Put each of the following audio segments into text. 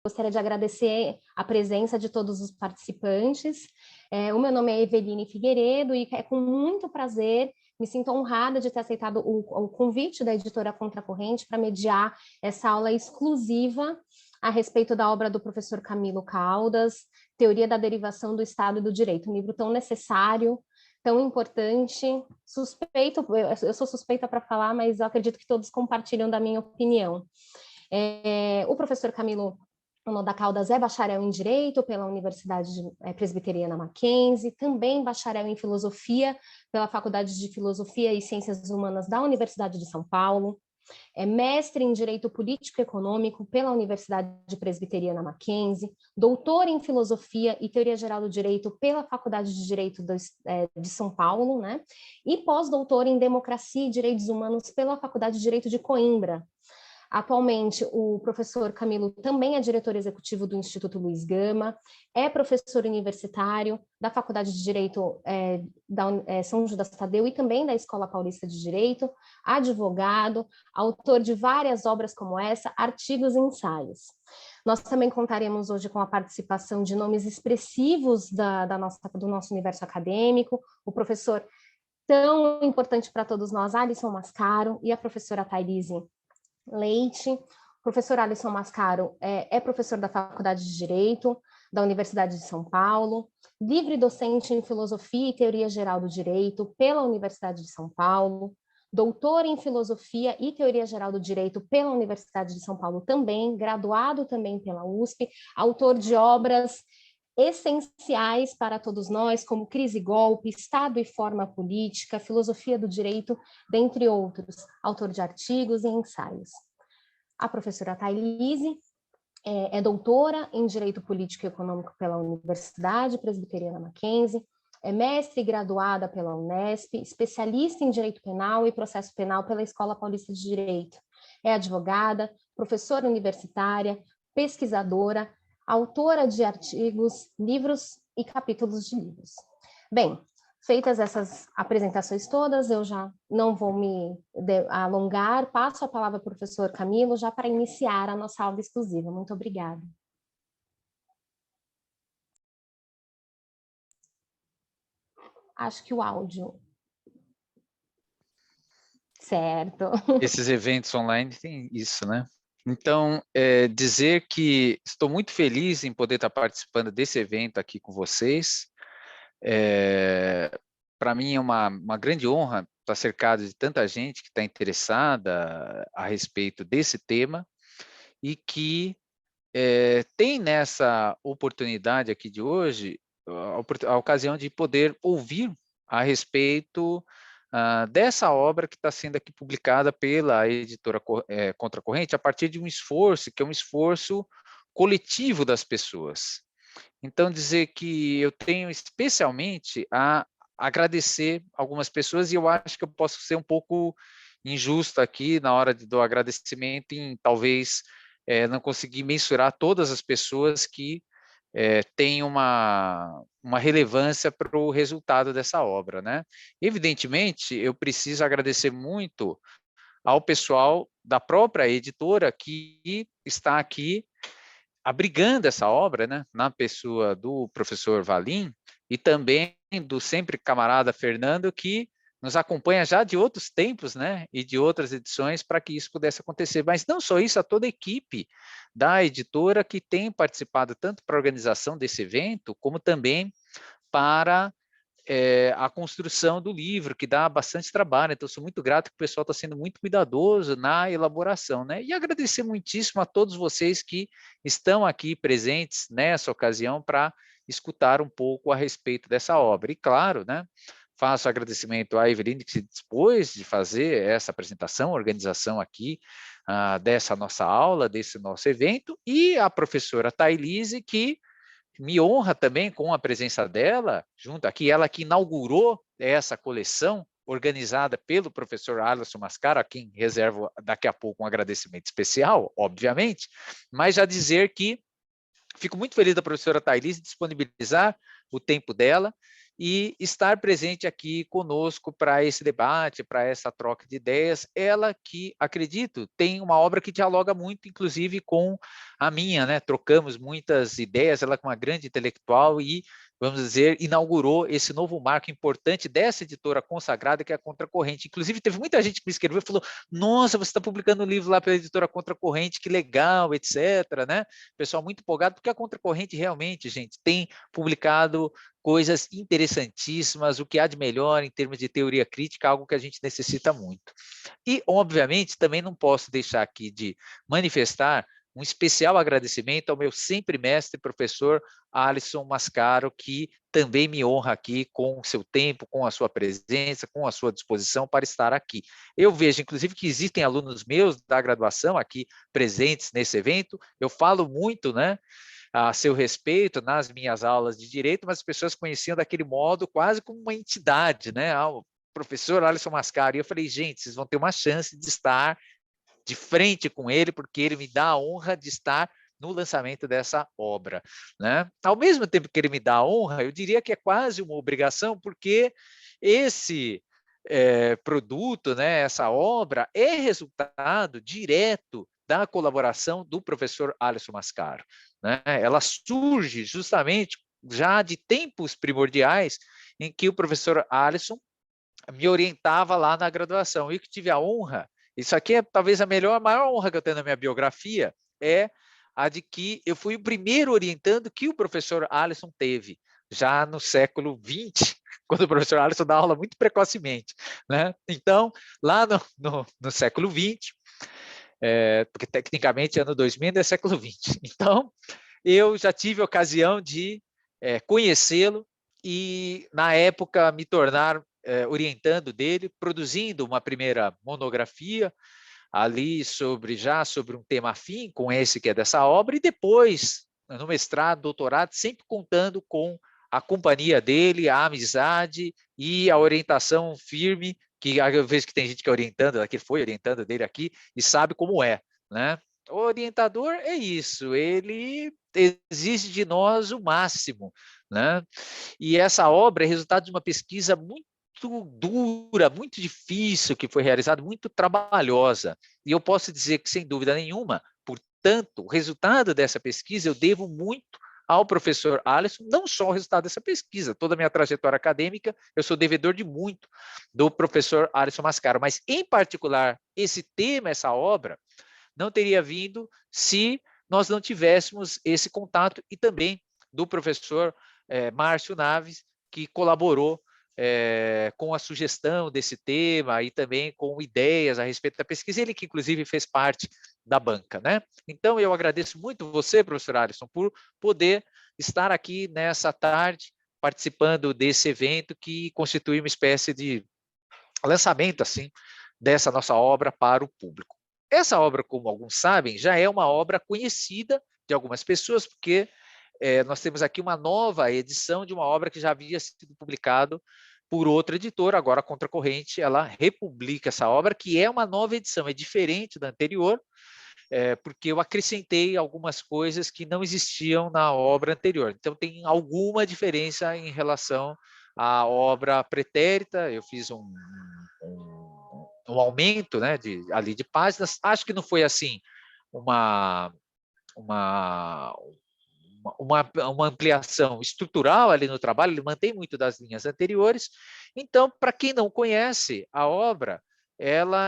Gostaria de agradecer a presença de todos os participantes. O meu nome é Eveline Figueiredo e é com muito prazer, me sinto honrada de ter aceitado o convite da editora Contracorrente para mediar essa aula exclusiva a respeito da obra do professor Camilo Caldas, Teoria da Derivação do Estado e do Direito, um livro tão necessário, tão importante, eu sou suspeita para falar, mas eu acredito que todos compartilham da minha opinião. O professor Camilo da Caldas é bacharel em Direito pela Universidade Presbiteriana Mackenzie, também bacharel em Filosofia pela Faculdade de Filosofia e Ciências Humanas da Universidade de São Paulo, é mestre em Direito Político e Econômico pela Universidade Presbiteriana Mackenzie, doutor em Filosofia e Teoria Geral do Direito pela Faculdade de Direito de São Paulo, né? E pós-doutor em Democracia e Direitos Humanos pela Faculdade de Direito de Coimbra. Atualmente, o professor Camilo também é diretor executivo do Instituto Luiz Gama, é professor universitário da Faculdade de Direito São Judas Tadeu e também da Escola Paulista de Direito, advogado, autor de várias obras como essa, artigos e ensaios. Nós também contaremos hoje com a participação de nomes expressivos do nosso universo acadêmico, o professor tão importante para todos nós, Alisson Mascaro, e a professora Thailise Leite. O professor Alisson Mascaro é professor da Faculdade de Direito da Universidade de São Paulo, livre docente em Filosofia e Teoria Geral do Direito pela Universidade de São Paulo, doutor em Filosofia e Teoria Geral do Direito pela Universidade de São Paulo também, graduado também pela USP, autor de obras essenciais para todos nós, como Crise e Golpe, Estado e Forma Política, Filosofia do Direito, dentre outros, autor de artigos e ensaios. A professora Thailise é doutora em Direito Político e Econômico pela Universidade Presbiteriana Mackenzie, é mestre e graduada pela Unesp, especialista em Direito Penal e Processo Penal pela Escola Paulista de Direito, é advogada, professora universitária, pesquisadora, autora de artigos, livros e capítulos de livros. Bem, feitas essas apresentações todas, eu já não vou me alongar, passo a palavra para o professor Camilo já para iniciar a nossa aula exclusiva. Muito obrigada. Acho que o áudio. Certo. Esses eventos online têm isso, né? Então, dizer que estou muito feliz em poder estar participando desse evento aqui com vocês. Para mim é uma grande honra estar cercado de tanta gente que está interessada a respeito desse tema e que tem nessa oportunidade aqui de hoje a ocasião de poder ouvir a respeito dessa obra que está sendo aqui publicada pela editora Contracorrente a partir de um esforço, que é um esforço coletivo das pessoas. Então, dizer que eu tenho especialmente a agradecer algumas pessoas, e eu acho que eu posso ser um pouco injusto aqui na hora do agradecimento, em talvez não conseguir mensurar todas as pessoas que têm uma relevância para o resultado dessa obra, né? Evidentemente, eu preciso agradecer muito ao pessoal da própria editora que está aqui abrigando essa obra, né, na pessoa do professor Valim e também do sempre camarada Fernando, que nos acompanha já de outros tempos, né, e de outras edições para que isso pudesse acontecer. Mas não só isso, a toda a equipe da editora que tem participado tanto para a organização desse evento, como também para a construção do livro, que dá bastante trabalho. Então, sou muito grato que o pessoal está sendo muito cuidadoso na elaboração, né? E agradecer muitíssimo a todos vocês que estão aqui presentes nessa ocasião para escutar um pouco a respeito dessa obra. E, claro, né, faço agradecimento à Eveline, que se dispôs de fazer essa apresentação, organização aqui dessa nossa aula, desse nosso evento, e à professora Thailise, que me honra também com a presença dela, junto aqui, ela que inaugurou essa coleção organizada pelo professor Alisson Mascaro, a quem reservo daqui a pouco um agradecimento especial, obviamente, mas já dizer que fico muito feliz da professora Thailise disponibilizar o tempo dela e estar presente aqui conosco para esse debate, para essa troca de ideias. Ela que, acredito, tem uma obra que dialoga muito, inclusive, com a minha, né? Trocamos muitas ideias, ela é uma grande intelectual e, vamos dizer, inaugurou esse novo marco importante dessa editora consagrada, que é a Contracorrente. Inclusive, teve muita gente que me escreveu e falou: nossa, você está publicando um livro lá pela editora Contracorrente, que legal, etc., né? Pessoal muito empolgado, porque a Contracorrente realmente, gente, tem publicado coisas interessantíssimas, o que há de melhor em termos de teoria crítica, algo que a gente necessita muito. E, obviamente, também não posso deixar aqui de manifestar um especial agradecimento ao meu sempre mestre, professor Alisson Mascaro, que também me honra aqui com o seu tempo, com a sua presença, com a sua disposição para estar aqui. Eu vejo, inclusive, que existem alunos meus da graduação aqui presentes nesse evento, eu falo muito, né, a seu respeito nas minhas aulas de direito, mas as pessoas conheciam daquele modo quase como uma entidade, né? O professor Alisson Mascaro. E eu falei, gente, vocês vão ter uma chance de estar de frente com ele, porque ele me dá a honra de estar no lançamento dessa obra, né? Ao mesmo tempo que ele me dá a honra, eu diria que é quase uma obrigação, porque esse produto, né, essa obra, é resultado direto da colaboração do professor Alisson Mascaro, né? Ela surge justamente já de tempos primordiais em que o professor Alisson me orientava lá na graduação. E que tive a honra, isso aqui é talvez a maior honra que eu tenho na minha biografia, é a de que eu fui o primeiro orientando que o professor Alisson teve, já no século XX, quando o professor Alisson dá aula muito precocemente, né? Então, lá no século XX, porque tecnicamente ano 2000 é século XX. Então, eu já tive a ocasião de conhecê-lo e, na época, me tornar orientando dele, produzindo uma primeira monografia ali sobre um tema afim com esse que é dessa obra, e depois, no mestrado, doutorado, sempre contando com a companhia dele, a amizade e a orientação firme, que eu vejo que tem gente que é orientando, que foi orientando dele aqui, e sabe como é, né? O orientador é isso, ele exige de nós o máximo, né? E essa obra é resultado de uma pesquisa muito dura, muito difícil, que foi realizada, muito trabalhosa. E eu posso dizer que, sem dúvida nenhuma, portanto, o resultado dessa pesquisa eu devo muito ao professor Alisson, não só o resultado dessa pesquisa, toda a minha trajetória acadêmica, eu sou devedor de muito do professor Alisson Mascaro, mas, em particular, esse tema, essa obra, não teria vindo se nós não tivéssemos esse contato, e também do professor Márcio Naves, que colaborou com a sugestão desse tema e também com ideias a respeito da pesquisa, ele que inclusive fez parte da banca, né? Então, eu agradeço muito você, professor Alisson, por poder estar aqui nessa tarde, participando desse evento que constitui uma espécie de lançamento, assim, dessa nossa obra para o público. Essa obra, como alguns sabem, já é uma obra conhecida de algumas pessoas, porque nós temos aqui uma nova edição de uma obra que já havia sido publicada por outra editora, agora a Contracorrente, ela republica essa obra, que é uma nova edição, é diferente da anterior, porque eu acrescentei algumas coisas que não existiam na obra anterior. Então, tem alguma diferença em relação à obra pretérita, eu fiz um aumento, né, ali de páginas, acho que não foi assim uma, uma, uma ampliação estrutural ali no trabalho, ele mantém muito das linhas anteriores. Então, para quem não conhece a obra,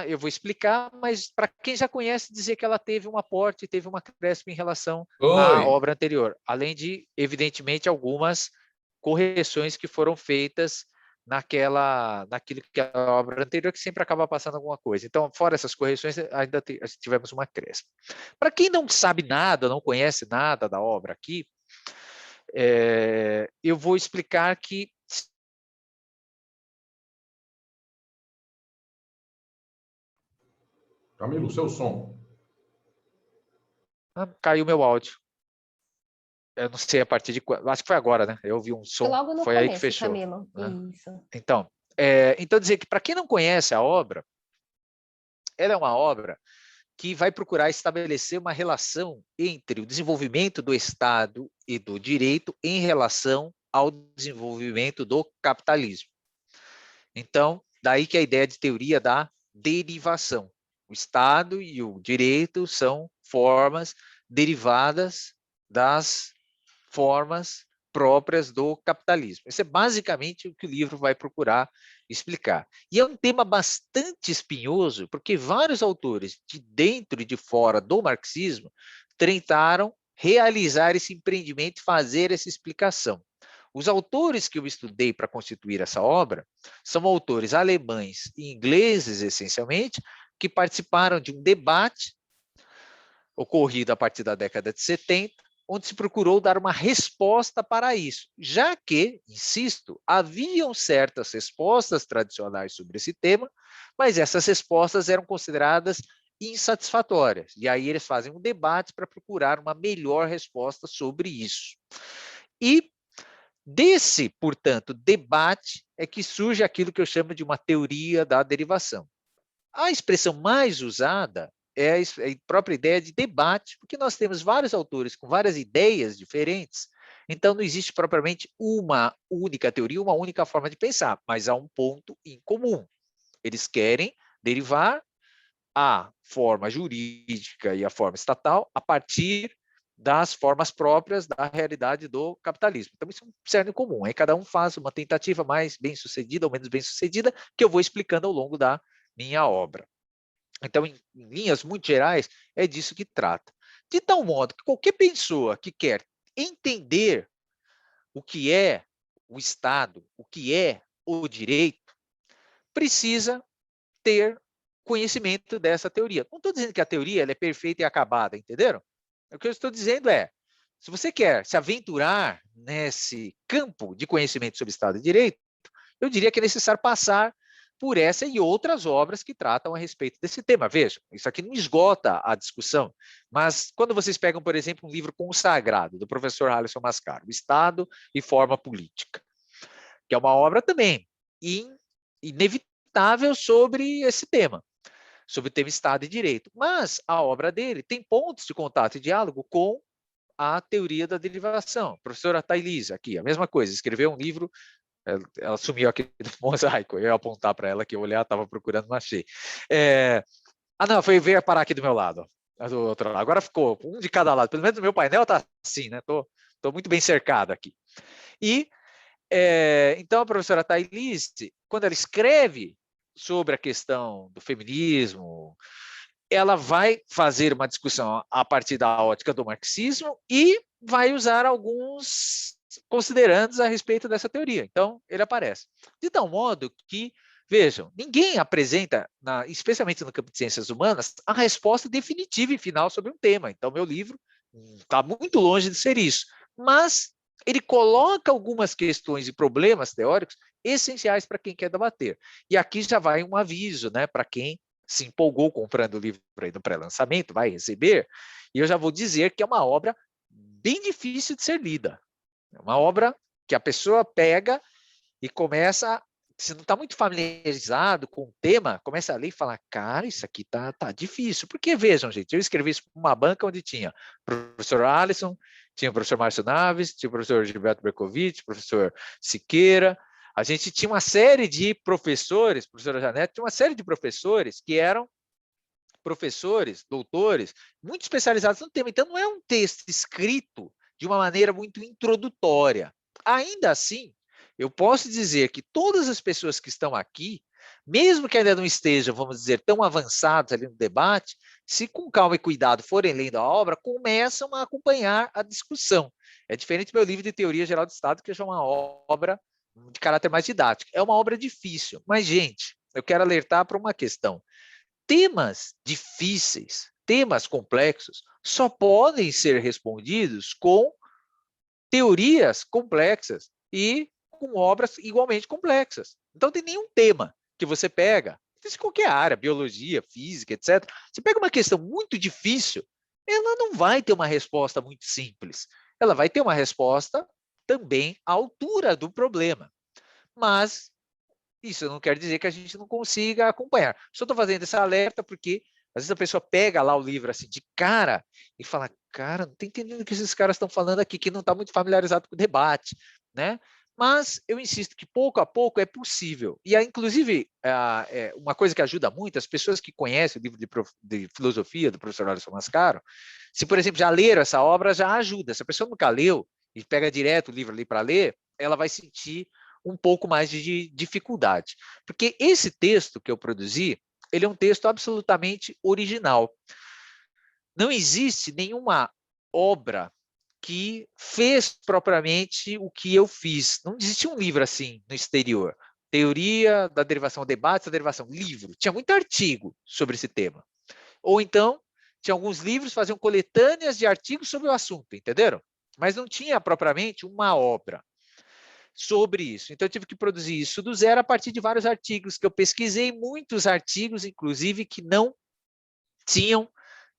eu vou explicar, mas para quem já conhece, dizer que ela teve um aporte, teve uma acréscimo em relação à Oi. obra anterior, além de, evidentemente, algumas correções que foram feitas naquilo que a obra anterior, que sempre acaba passando alguma coisa. Então, fora essas correções, ainda tivemos uma acréscimo. Para quem não sabe nada, não conhece nada da obra aqui, eu vou explicar que... Camilo, seu som. Caiu meu áudio. Eu não sei a partir de quando, acho que foi agora, né? Eu ouvi um Foi som, logo no foi aí que começo, fechou, Camilo. né? Isso. Então dizer que, para quem não conhece a obra, ela é uma obra que vai procurar estabelecer uma relação entre o desenvolvimento do Estado e do direito em relação ao desenvolvimento do capitalismo. Então, daí que a ideia de teoria da derivação. O Estado e o direito são formas derivadas das formas próprias do capitalismo. Isso é basicamente o que o livro vai procurar explicar. E é um tema bastante espinhoso, porque vários autores de dentro e de fora do marxismo tentaram realizar esse empreendimento e fazer essa explicação. Os autores que eu estudei para constituir essa obra são autores alemães e ingleses, essencialmente, que participaram de um debate ocorrido a partir da década de 70, onde se procurou dar uma resposta para isso, já que, insisto, haviam certas respostas tradicionais sobre esse tema, mas essas respostas eram consideradas insatisfatórias. E aí eles fazem um debate para procurar uma melhor resposta sobre isso. E desse, portanto, debate é que surge aquilo que eu chamo de uma teoria da derivação. A expressão mais usada é a própria ideia de debate, porque nós temos vários autores com várias ideias diferentes, então não existe propriamente uma única teoria, uma única forma de pensar, mas há um ponto em comum. Eles querem derivar a forma jurídica e a forma estatal a partir das formas próprias da realidade do capitalismo. Então, isso é um cerne comum. Aí cada um faz uma tentativa mais bem-sucedida ou menos bem-sucedida, que eu vou explicando ao longo da minha obra. Então, em linhas muito gerais, é disso que trata. De tal modo que qualquer pessoa que quer entender o que é o Estado, o que é o direito, precisa ter conhecimento dessa teoria. Não estou dizendo que a teoria ela é perfeita e acabada, entenderam? O que eu estou dizendo é, se você quer se aventurar nesse campo de conhecimento sobre Estado de Direito, eu diria que é necessário passar por essa e outras obras que tratam a respeito desse tema. Vejam, isso aqui não esgota a discussão, mas quando vocês pegam, por exemplo, um livro consagrado do professor Alisson Mascaro, Estado e Forma Política, que é uma obra também inevitável sobre esse tema, sobre o tema Estado e Direito. Mas a obra dele tem pontos de contato e diálogo com a teoria da derivação. A professora Thailisa, aqui, a mesma coisa, escreveu um livro, ela sumiu aqui do mosaico, eu ia apontar para ela que eu olhar, estava procurando, não achei. Não, veio parar aqui do meu lado, do outro lado. Agora ficou um de cada lado, pelo menos o meu painel está assim, né? Tô muito bem cercado aqui. E então a professora Thailise, quando ela escreve sobre a questão do feminismo, ela vai fazer uma discussão a partir da ótica do marxismo e vai usar alguns considerandos a respeito dessa teoria. Então, ele aparece. De tal modo que, vejam, ninguém apresenta, especialmente no campo de ciências humanas, a resposta definitiva e final sobre um tema. Então, meu livro está muito longe de ser isso. Mas ele coloca algumas questões e problemas teóricos essenciais para quem quer debater. E aqui já vai um aviso, né, para quem se empolgou comprando o livro aí no pré-lançamento, vai receber, e eu já vou dizer que é uma obra bem difícil de ser lida. É uma obra que a pessoa pega e começa, se não está muito familiarizado com o tema, começa a ler e fala, cara, isso aqui tá difícil. Porque, vejam, gente, eu escrevi isso para uma banca onde tinha o professor Alisson, tinha o professor Márcio Naves, tinha o professor Gilberto Bercovitch, o professor Siqueira. A gente tinha uma série de professores, professora Janete, tinha uma série de professores que eram professores, doutores, muito especializados no tema. Então, não é um texto escrito de uma maneira muito introdutória. Ainda assim, eu posso dizer que todas as pessoas que estão aqui, mesmo que ainda não estejam, vamos dizer, tão avançados ali no debate, se com calma e cuidado forem lendo a obra, começam a acompanhar a discussão. É diferente do meu livro de Teoria Geral do Estado, que é uma obra de caráter mais didático. É uma obra difícil, mas, gente, eu quero alertar para uma questão. Temas difíceis, temas complexos, só podem ser respondidos com teorias complexas e com obras igualmente complexas. Então, tem nenhum tema que você pega, de qualquer área, biologia, física, etc. Você pega uma questão muito difícil, ela não vai ter uma resposta muito simples. Ela vai ter uma resposta também à altura do problema. Mas isso não quer dizer que a gente não consiga acompanhar. Só estou fazendo esse alerta porque Às vezes a pessoa pega lá o livro assim de cara e fala, cara, não estou entendendo o que esses caras estão falando aqui, que não está muito familiarizado com o debate, né? Mas eu insisto que pouco a pouco é possível. E, inclusive, uma coisa que ajuda muito, as pessoas que conhecem o livro de filosofia do professor Alisson Mascaro, se, por exemplo, já leram essa obra, já ajuda. Se a pessoa nunca leu e pega direto o livro ali para ler, ela vai sentir um pouco mais de dificuldade. Porque esse texto que eu produzi, ele é um texto absolutamente original. Não existe nenhuma obra que fez propriamente o que eu fiz. Não existia um livro assim no exterior. Teoria da derivação, debate da derivação, livro. Tinha muito artigo sobre esse tema. Ou então, tinha alguns livros que faziam coletâneas de artigos sobre o assunto, entenderam? Mas não tinha propriamente uma obra sobre isso. Então, eu tive que produzir isso do zero a partir de vários artigos que eu pesquisei, muitos artigos, inclusive, que não tinham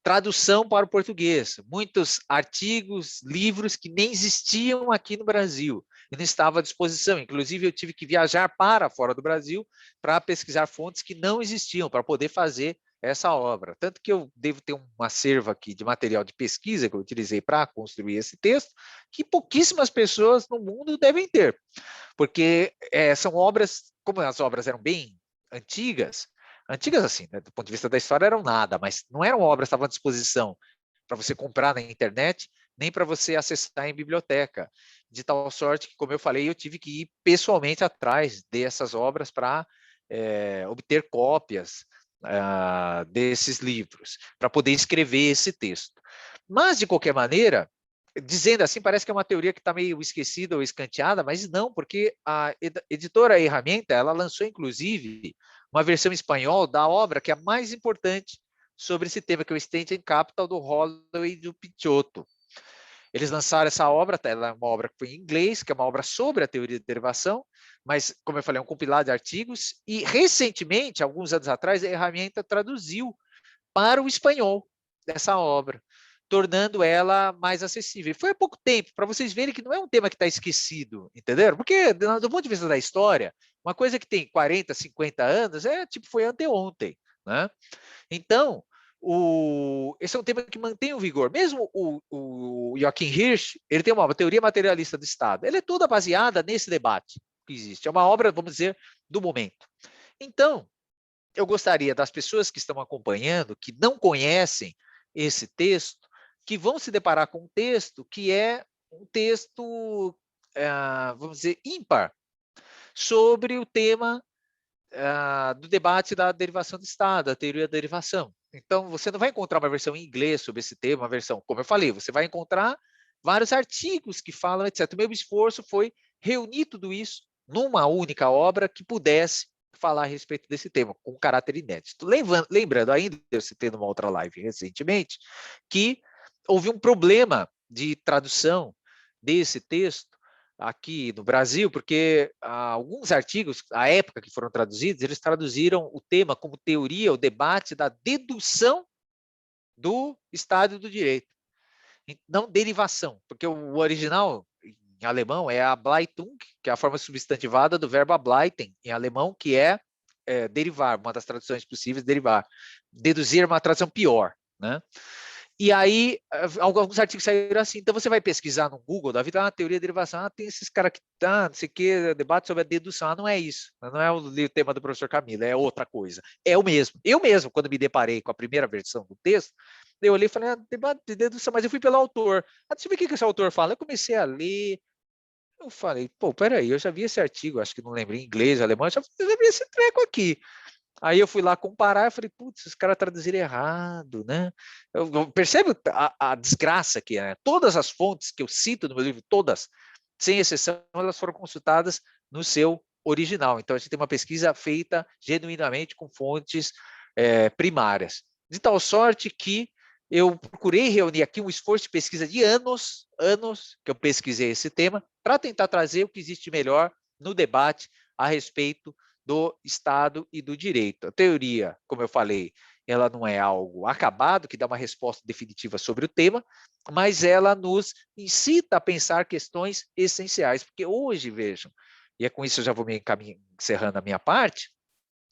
tradução para o português, muitos artigos, livros que nem existiam aqui no Brasil e não estavam à disposição. Inclusive, eu tive que viajar para fora do Brasil para pesquisar fontes que não existiam, para poder fazer essa obra. Tanto que eu devo ter uma acervo aqui de material de pesquisa que eu utilizei para construir esse texto, que pouquíssimas pessoas no mundo devem ter, porque são obras, como as obras eram bem antigas, antigas assim, né, do ponto de vista da história eram nada, mas não eram obras que estavam à disposição para você comprar na internet, nem para você acessar em biblioteca, de tal sorte que, como eu falei, eu tive que ir pessoalmente atrás dessas obras para obter cópias desses livros, para poder escrever esse texto. Mas, de qualquer maneira, dizendo assim, parece que é uma teoria que está meio esquecida ou escanteada, mas não, porque a editora Herramienta, ela lançou, inclusive, uma versão em espanhol da obra que é a mais importante sobre esse tema, que é o State and Capital, do Holloway e do Picciotto. Eles lançaram essa obra, ela é uma obra que foi em inglês, que é uma obra sobre a teoria de derivação, mas, como eu falei, é um compilado de artigos, e recentemente, alguns anos atrás, a Herramienta traduziu para o espanhol dessa obra, tornando ela mais acessível. E foi há pouco tempo, para vocês verem que não é um tema que está esquecido, entenderam? Porque, do ponto de vista da história, uma coisa que tem 40, 50 anos, foi anteontem, né? Então, esse é um tema que mantém o vigor. Mesmo o Joachim Hirsch, ele tem uma teoria materialista do Estado. Ela é toda baseada nesse debate que existe. É uma obra, vamos dizer, do momento. Então, eu gostaria das pessoas que estão acompanhando, que não conhecem esse texto, que vão se deparar com um texto que é um texto, vamos dizer, ímpar, sobre o tema do debate da derivação do Estado, da teoria da derivação. Então, você não vai encontrar uma versão em inglês sobre esse tema, uma versão, como eu falei, você vai encontrar vários artigos que falam, etc. O meu esforço foi reunir tudo isso numa única obra que pudesse falar a respeito desse tema, com caráter inédito. Lembrando ainda, eu citei numa outra live recentemente, que houve um problema de tradução desse texto aqui no Brasil, porque alguns artigos, à época que foram traduzidos, eles traduziram o tema como teoria, o debate da dedução do Estado do Direito, não derivação, porque o original em alemão é Ableitung, que é a forma substantivada do verbo ableiten, em alemão, que é derivar, uma das traduções possíveis, derivar. Deduzir é uma tradução pior, né? E aí, alguns artigos saíram assim. Então, você vai pesquisar no Google da vida, teoria de derivação, tem esses caras que não sei o que, debate sobre a dedução. Não é isso. Não é o tema do professor Camilo, é outra coisa. É o mesmo. Eu mesmo, quando me deparei com a primeira versão do texto, eu olhei e falei, debate de dedução, mas eu fui pelo autor. Deixa eu ver o que esse autor fala. Eu comecei a ler, eu falei, pô, peraí, eu já vi esse artigo, acho que não lembro em inglês, alemão, eu já vi esse treco aqui. Aí eu fui lá comparar e falei, putz, os caras traduziram errado, né? Eu percebo a desgraça que é, né? Todas as fontes que eu cito no meu livro, todas, sem exceção, elas foram consultadas no seu original. Então, a gente tem uma pesquisa feita genuinamente com fontes primárias. De tal sorte que eu procurei reunir aqui um esforço de pesquisa de anos que eu pesquisei esse tema, para tentar trazer o que existe melhor no debate a respeito do Estado e do direito. A teoria, como eu falei, ela não é algo acabado, que dá uma resposta definitiva sobre o tema, mas ela nos incita a pensar questões essenciais, porque hoje, vejam, e é com isso eu já vou me encerrando a minha parte,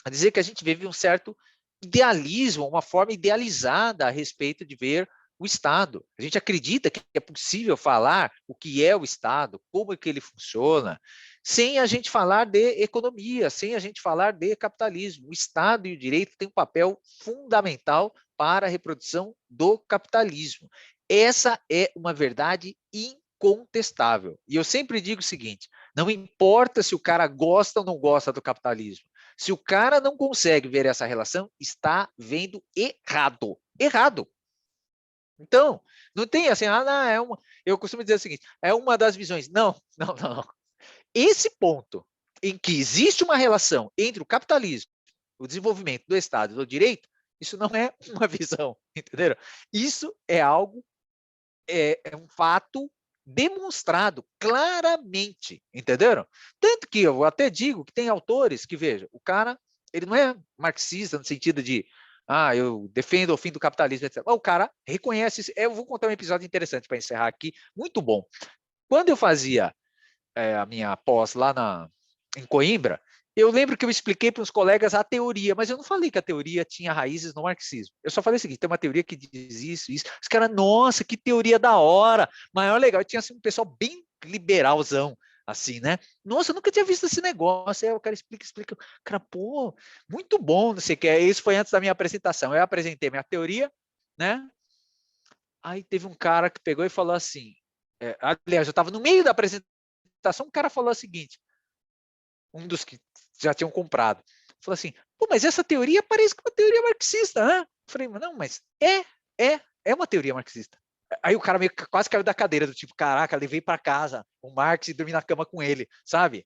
a dizer que a gente vive um certo idealismo, uma forma idealizada a respeito de ver o Estado. A gente acredita que é possível falar o que é o Estado, como é que ele funciona, sem a gente falar de economia, sem a gente falar de capitalismo. O Estado e o direito têm um papel fundamental para a reprodução do capitalismo. Essa é uma verdade incontestável. E eu sempre digo o seguinte, não importa se o cara gosta ou não gosta do capitalismo, se o cara não consegue ver essa relação, está vendo errado. Errado. Então, não tem assim, eu costumo dizer o seguinte, é uma das visões. Não, não, não. Esse ponto em que existe uma relação entre o capitalismo, o desenvolvimento do Estado e do direito, isso não é uma visão, entenderam? Isso é algo, é um fato demonstrado claramente, entenderam? Tanto que eu até digo que tem autores que, veja, o cara, ele não é marxista no sentido de, eu defendo o fim do capitalismo, etc. O cara reconhece isso. Eu vou contar um episódio interessante para encerrar aqui, muito bom. Quando eu fazia a minha pós lá em Coimbra, eu lembro que eu expliquei para os colegas a teoria, mas eu não falei que a teoria tinha raízes no marxismo. Eu só falei o seguinte, tem uma teoria que diz isso, isso. Os caras, nossa, que teoria da hora, maior legal. Tinha assim, um pessoal bem liberalzão, assim, né? Nossa, eu nunca tinha visto esse negócio. Aí o cara explica. Cara, pô, muito bom, não sei o que. Isso foi antes da minha apresentação. Eu apresentei minha teoria, né? Aí teve um cara que pegou e falou assim, aliás, eu estava no meio da apresentação, um cara falou o seguinte, um dos que já tinham comprado, falou assim, pô, mas essa teoria parece que é uma teoria marxista, né? Eu falei, não, mas é uma teoria marxista. Aí o cara meio que quase caiu da cadeira, do tipo, caraca, levei para casa o Marx e dormi na cama com ele, sabe?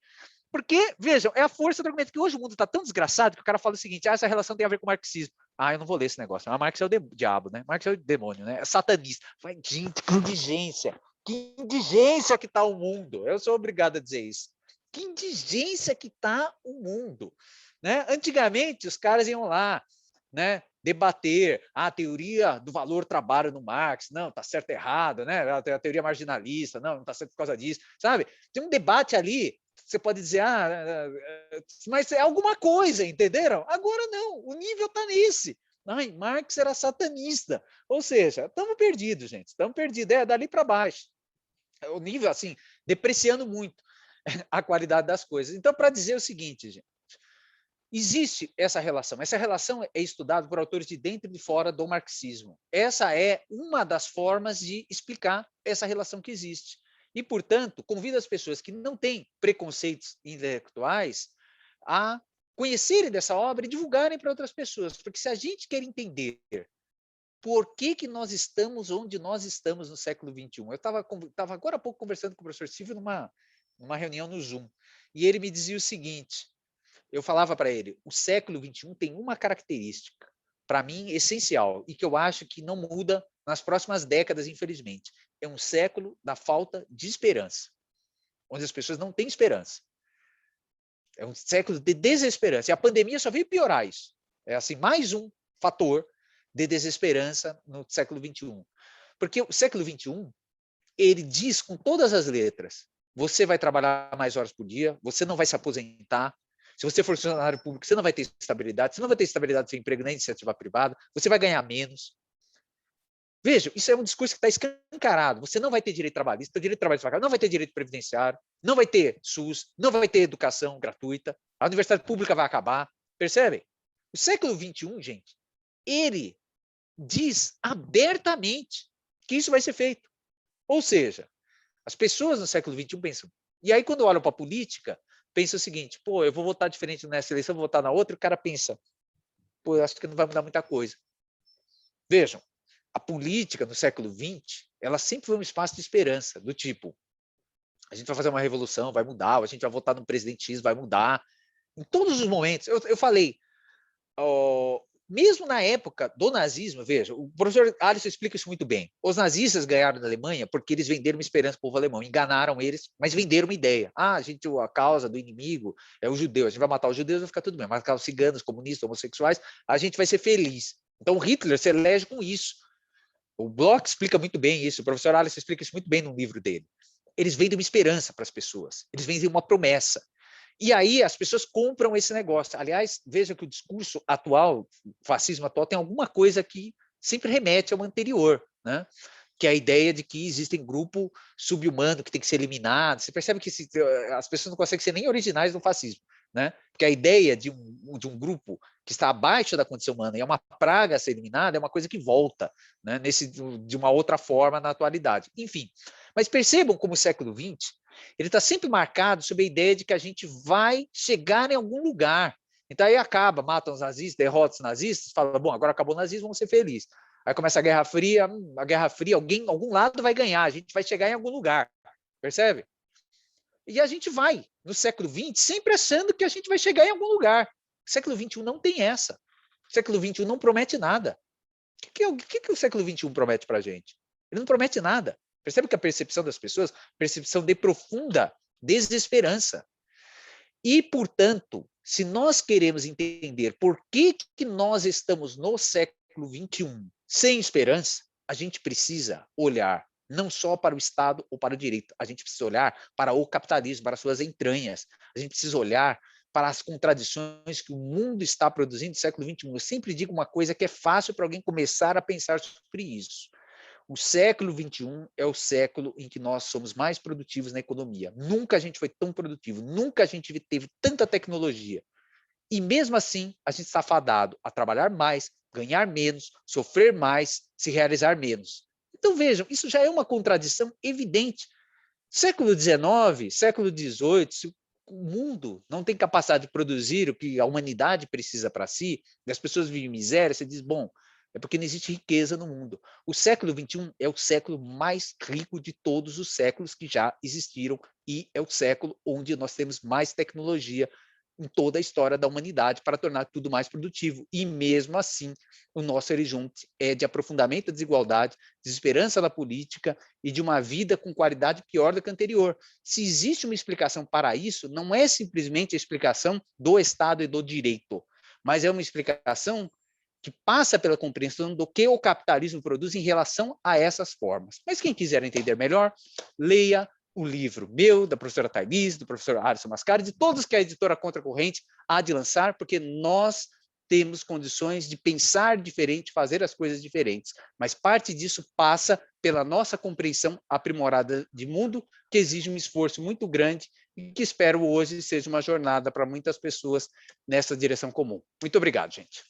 Porque, vejam, é a força do argumento, que hoje o mundo está tão desgraçado que o cara fala o seguinte, essa relação tem a ver com o marxismo. Eu não vou ler esse negócio. Marx é o diabo, né? Marx é o demônio, né? É satanista. Gente, que indigência. Que indigência que está o mundo. Eu sou obrigado a dizer isso. Que indigência que está o mundo. Né? Antigamente, os caras iam lá, né, debater a teoria do valor trabalho no Marx, não, está certo errado, né? A teoria marginalista, não está certo por causa disso, sabe? Tem um debate ali, você pode dizer, mas é alguma coisa, entenderam? Agora não, o nível está nesse. Marx era satanista, ou seja, estamos perdidos, gente, estamos perdidos, dali para baixo. O nível, assim, depreciando muito a qualidade das coisas. Então, para dizer o seguinte, gente, existe essa relação é estudada por autores de dentro e de fora do marxismo. Essa é uma das formas de explicar essa relação que existe. E, portanto, convido as pessoas que não têm preconceitos intelectuais a conhecerem dessa obra e divulgarem para outras pessoas, porque se a gente quer entender por que nós estamos onde nós estamos no século XXI, eu estava agora há pouco conversando com o professor Silvio numa reunião no Zoom, e ele me dizia o seguinte, eu falava para ele, o século XXI tem uma característica, para mim, essencial, e que eu acho que não muda nas próximas décadas, infelizmente. É um século da falta de esperança, onde as pessoas não têm esperança. É um século de desesperança. E a pandemia só veio piorar isso. É assim, mais um fator de desesperança no século XXI. Porque o século XXI, ele diz com todas as letras, você vai trabalhar mais horas por dia, você não vai se aposentar, se você for funcionário público, você não vai ter estabilidade, você não vai ter estabilidade sem emprego nem iniciativa privada, você vai ganhar menos. Veja, isso é um discurso que está escancarado. Você não vai ter direito trabalhista, direito trabalhista não vai ter direito previdenciário, não vai ter SUS, não vai ter educação gratuita, a universidade pública vai acabar. Percebem? O século XXI, gente, ele diz abertamente que isso vai ser feito. Ou seja, as pessoas no século XXI pensam. E aí, quando olham para a política, pensa o seguinte, pô, eu vou votar diferente nessa eleição, vou votar na outra, e o cara pensa, pô, eu acho que não vai mudar muita coisa. Vejam, a política no século XX, ela sempre foi um espaço de esperança, do tipo, a gente vai fazer uma revolução, vai mudar, a gente vai votar no presidente X, vai mudar. Em todos os momentos, eu falei, mesmo na época do nazismo, veja, o professor Alisson explica isso muito bem. Os nazistas ganharam na Alemanha porque eles venderam uma esperança para o povo alemão, enganaram eles, mas venderam uma ideia. A causa do inimigo é o judeu, a gente vai matar os judeus, vai ficar tudo bem, matar os ciganos, comunistas, homossexuais, a gente vai ser feliz. Então Hitler se elege com isso. O Bloch explica muito bem isso, o professor Alisson explica isso muito bem no livro dele. Eles vendem uma esperança para as pessoas, eles vendem uma promessa. E aí as pessoas compram esse negócio. Aliás, veja que o discurso atual, o fascismo atual, tem alguma coisa que sempre remete ao anterior, né? Que é a ideia de que existe um grupo sub-humano que tem que ser eliminado. Você percebe que as pessoas não conseguem ser nem originais do fascismo, né? Porque a ideia de um grupo que está abaixo da condição humana e é uma praga a ser eliminada é uma coisa que volta, né? De uma outra forma na atualidade. Enfim, mas percebam como o século XX ele está sempre marcado sob a ideia de que a gente vai chegar em algum lugar. Então aí acaba, matam os nazistas, derrotam os nazistas, fala, bom, agora acabou o nazismo, vamos ser felizes. Aí começa a Guerra Fria, algum lado vai ganhar, a gente vai chegar em algum lugar, percebe? E a gente vai, no século XX, sempre achando que a gente vai chegar em algum lugar. O século XXI não tem essa. O século XXI não promete nada. O que o século XXI promete para a gente? Ele não promete nada. Percebe que a percepção das pessoas, percepção de profunda desesperança. E, portanto, se nós queremos entender por que nós estamos no século XXI sem esperança, a gente precisa olhar não só para o Estado ou para o direito, a gente precisa olhar para o capitalismo, para suas entranhas, a gente precisa olhar para as contradições que o mundo está produzindo no século XXI. Eu sempre digo uma coisa que é fácil para alguém começar a pensar sobre isso. O século XXI é o século em que nós somos mais produtivos na economia. Nunca a gente foi tão produtivo, nunca a gente teve tanta tecnologia. E mesmo assim, a gente está fadado a trabalhar mais, ganhar menos, sofrer mais, se realizar menos. Então vejam, isso já é uma contradição evidente. Século XIX, século XVIII, se o mundo não tem capacidade de produzir o que a humanidade precisa para si, e as pessoas vivem em miséria, você diz, bom, é porque não existe riqueza no mundo. O século XXI é o século mais rico de todos os séculos que já existiram e é o século onde nós temos mais tecnologia em toda a história da humanidade para tornar tudo mais produtivo. E mesmo assim, o nosso horizonte é de aprofundamento da desigualdade, desesperança da política e de uma vida com qualidade pior do que a anterior. Se existe uma explicação para isso, não é simplesmente a explicação do Estado e do direito, mas é uma explicação que passa pela compreensão do que o capitalismo produz em relação a essas formas. Mas quem quiser entender melhor, leia o livro meu, da professora Thaís, do professor Alisson Mascari, de todos que a editora Contracorrente há de lançar, porque nós temos condições de pensar diferente, fazer as coisas diferentes. Mas parte disso passa pela nossa compreensão aprimorada de mundo, que exige um esforço muito grande e que espero hoje seja uma jornada para muitas pessoas nessa direção comum. Muito obrigado, gente.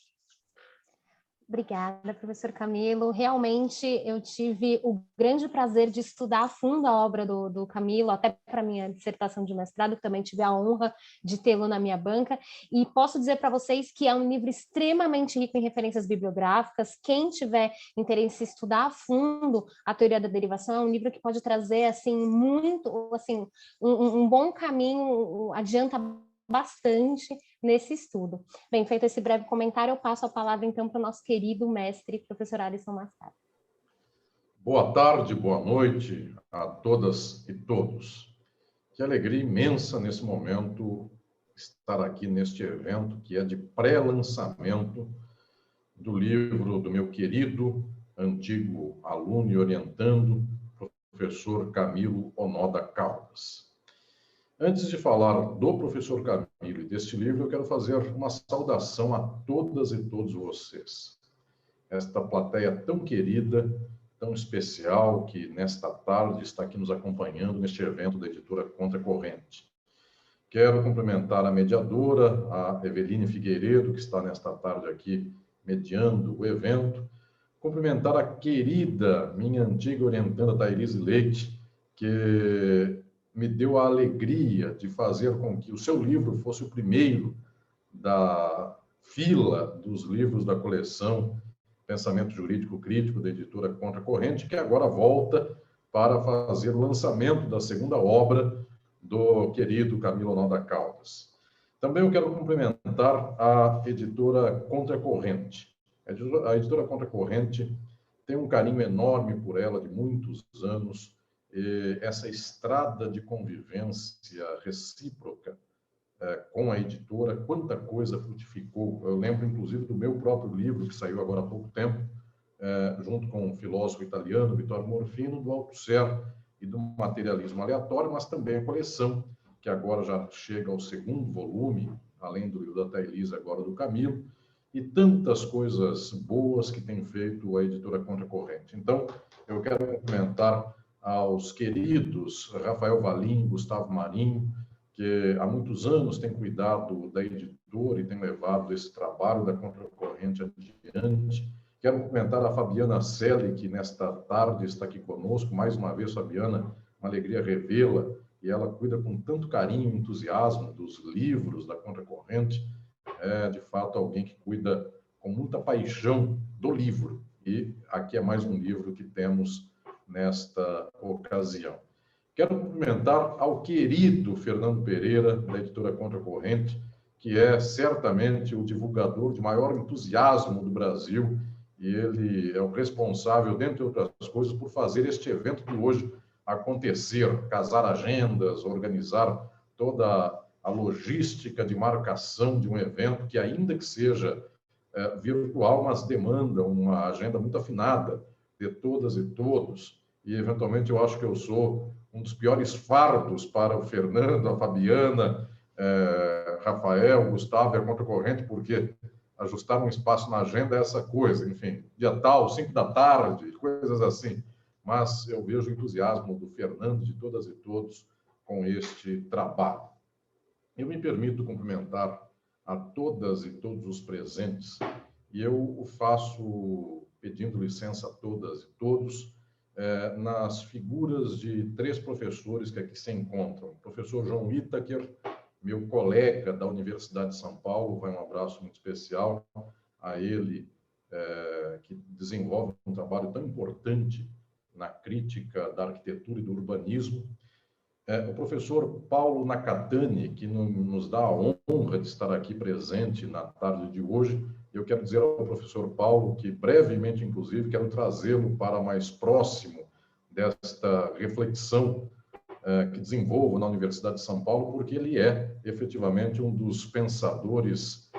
Obrigada, professor Camilo. Realmente, eu tive o grande prazer de estudar a fundo a obra do Camilo, até para minha dissertação de mestrado, que também tive a honra de tê-lo na minha banca, e posso dizer para vocês que é um livro extremamente rico em referências bibliográficas. Quem tiver interesse em estudar a fundo a teoria da derivação, é um livro que pode trazer, assim, muito, assim, um bom caminho, adianta bastante nesse estudo. Bem, feito esse breve comentário, eu passo a palavra, então, para o nosso querido mestre, professor Alisson Mascari. Boa tarde, boa noite a todas e todos. Que alegria imensa nesse momento estar aqui neste evento, que é de pré-lançamento do livro do meu querido, antigo aluno e orientando, professor Camilo Onoda Caldas. Antes de falar do professor Camilo e deste livro, eu quero fazer uma saudação a todas e todos vocês. Esta plateia tão querida, tão especial, que nesta tarde está aqui nos acompanhando neste evento da editora Contracorrente. Quero cumprimentar a mediadora, a Eveline Figueiredo, que está nesta tarde aqui mediando o evento. Cumprimentar a querida, minha antiga orientanda, Thaís Leite, que me deu a alegria de fazer com que o seu livro fosse o primeiro da fila dos livros da coleção Pensamento Jurídico Crítico, da editora Contracorrente, que agora volta para fazer o lançamento da segunda obra do querido Camilo Onoda Caldas. Também eu quero cumprimentar a editora Contracorrente. A editora Contracorrente tem um carinho enorme por ela de muitos anos, e essa estrada de convivência recíproca com a editora, quanta coisa frutificou. Eu lembro, inclusive, do meu próprio livro, que saiu agora há pouco tempo, junto com o filósofo italiano Vittorio Morfino, do Althusser e do materialismo aleatório, mas também a coleção que agora já chega ao segundo volume, além do da Thaís, agora do Camilo, e tantas coisas boas que tem feito a editora Contracorrente. Então, eu quero cumprimentar aos queridos Rafael Valim, Gustavo Marinho, que há muitos anos têm cuidado da editora e têm levado esse trabalho da Contracorrente adiante. Quero cumprimentar a Fabiana Selle, que nesta tarde está aqui conosco. Mais uma vez, Fabiana, uma alegria revê-la, e ela cuida com tanto carinho e entusiasmo dos livros da Contracorrente. É, de fato, alguém que cuida com muita paixão do livro. E aqui é mais um livro que temos nesta ocasião. Quero cumprimentar ao querido Fernando Pereira, da editora Contracorrente, que é certamente o divulgador de maior entusiasmo do Brasil, e ele é o responsável, dentre outras coisas, por fazer este evento de hoje acontecer, casar agendas, organizar toda a logística de marcação de um evento que, ainda que seja virtual, mas demanda uma agenda muito afinada de todas e todos. E, eventualmente, eu acho que eu sou um dos piores fardos para o Fernando, a Fabiana, Rafael, Gustavo e a Contracorrente, porque ajustar um espaço na agenda é essa coisa, enfim, dia tal, 5 da tarde, coisas assim. Mas eu vejo o entusiasmo do Fernando, de todas e todos, com este trabalho. Eu me permito cumprimentar a todas e todos os presentes, e eu o faço pedindo licença a todas e todos, nas figuras de 3 professores que aqui se encontram. O professor João Itaker, meu colega da Universidade de São Paulo, vai um abraço muito especial a ele, que desenvolve um trabalho tão importante na crítica da arquitetura e do urbanismo. O professor Paulo Nakatani, que nos dá a honra de estar aqui presente na tarde de hoje. Eu quero dizer ao professor Paulo que, brevemente, inclusive, quero trazê-lo para mais próximo desta reflexão que desenvolvo na Universidade de São Paulo, porque ele é, efetivamente, um dos pensadores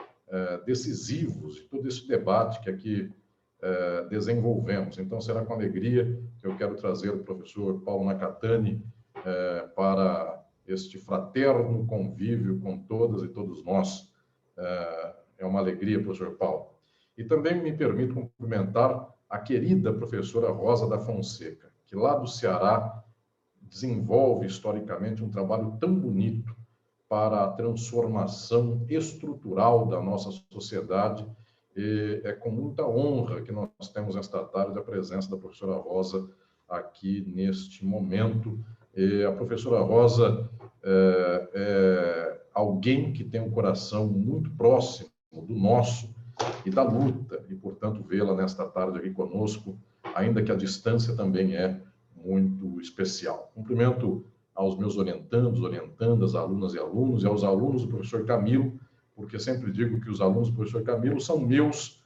decisivos de todo esse debate que aqui desenvolvemos. Então, será com alegria que eu quero trazer o professor Paulo Nakatani para este fraterno convívio com todas e todos nós. É uma alegria, professor Paulo. E também me permito cumprimentar a querida professora Rosa da Fonseca, que lá do Ceará desenvolve historicamente um trabalho tão bonito para a transformação estrutural da nossa sociedade. E é com muita honra que nós temos esta tarde a presença da professora Rosa aqui neste momento. E a professora Rosa é alguém que tem um coração muito próximo do nosso e da luta, e, portanto, vê-la nesta tarde aqui conosco, ainda que a distância também é muito especial. Cumprimento aos meus orientandos, orientandas, alunas e alunos, e aos alunos do professor Camilo, porque sempre digo que os alunos do professor Camilo são meus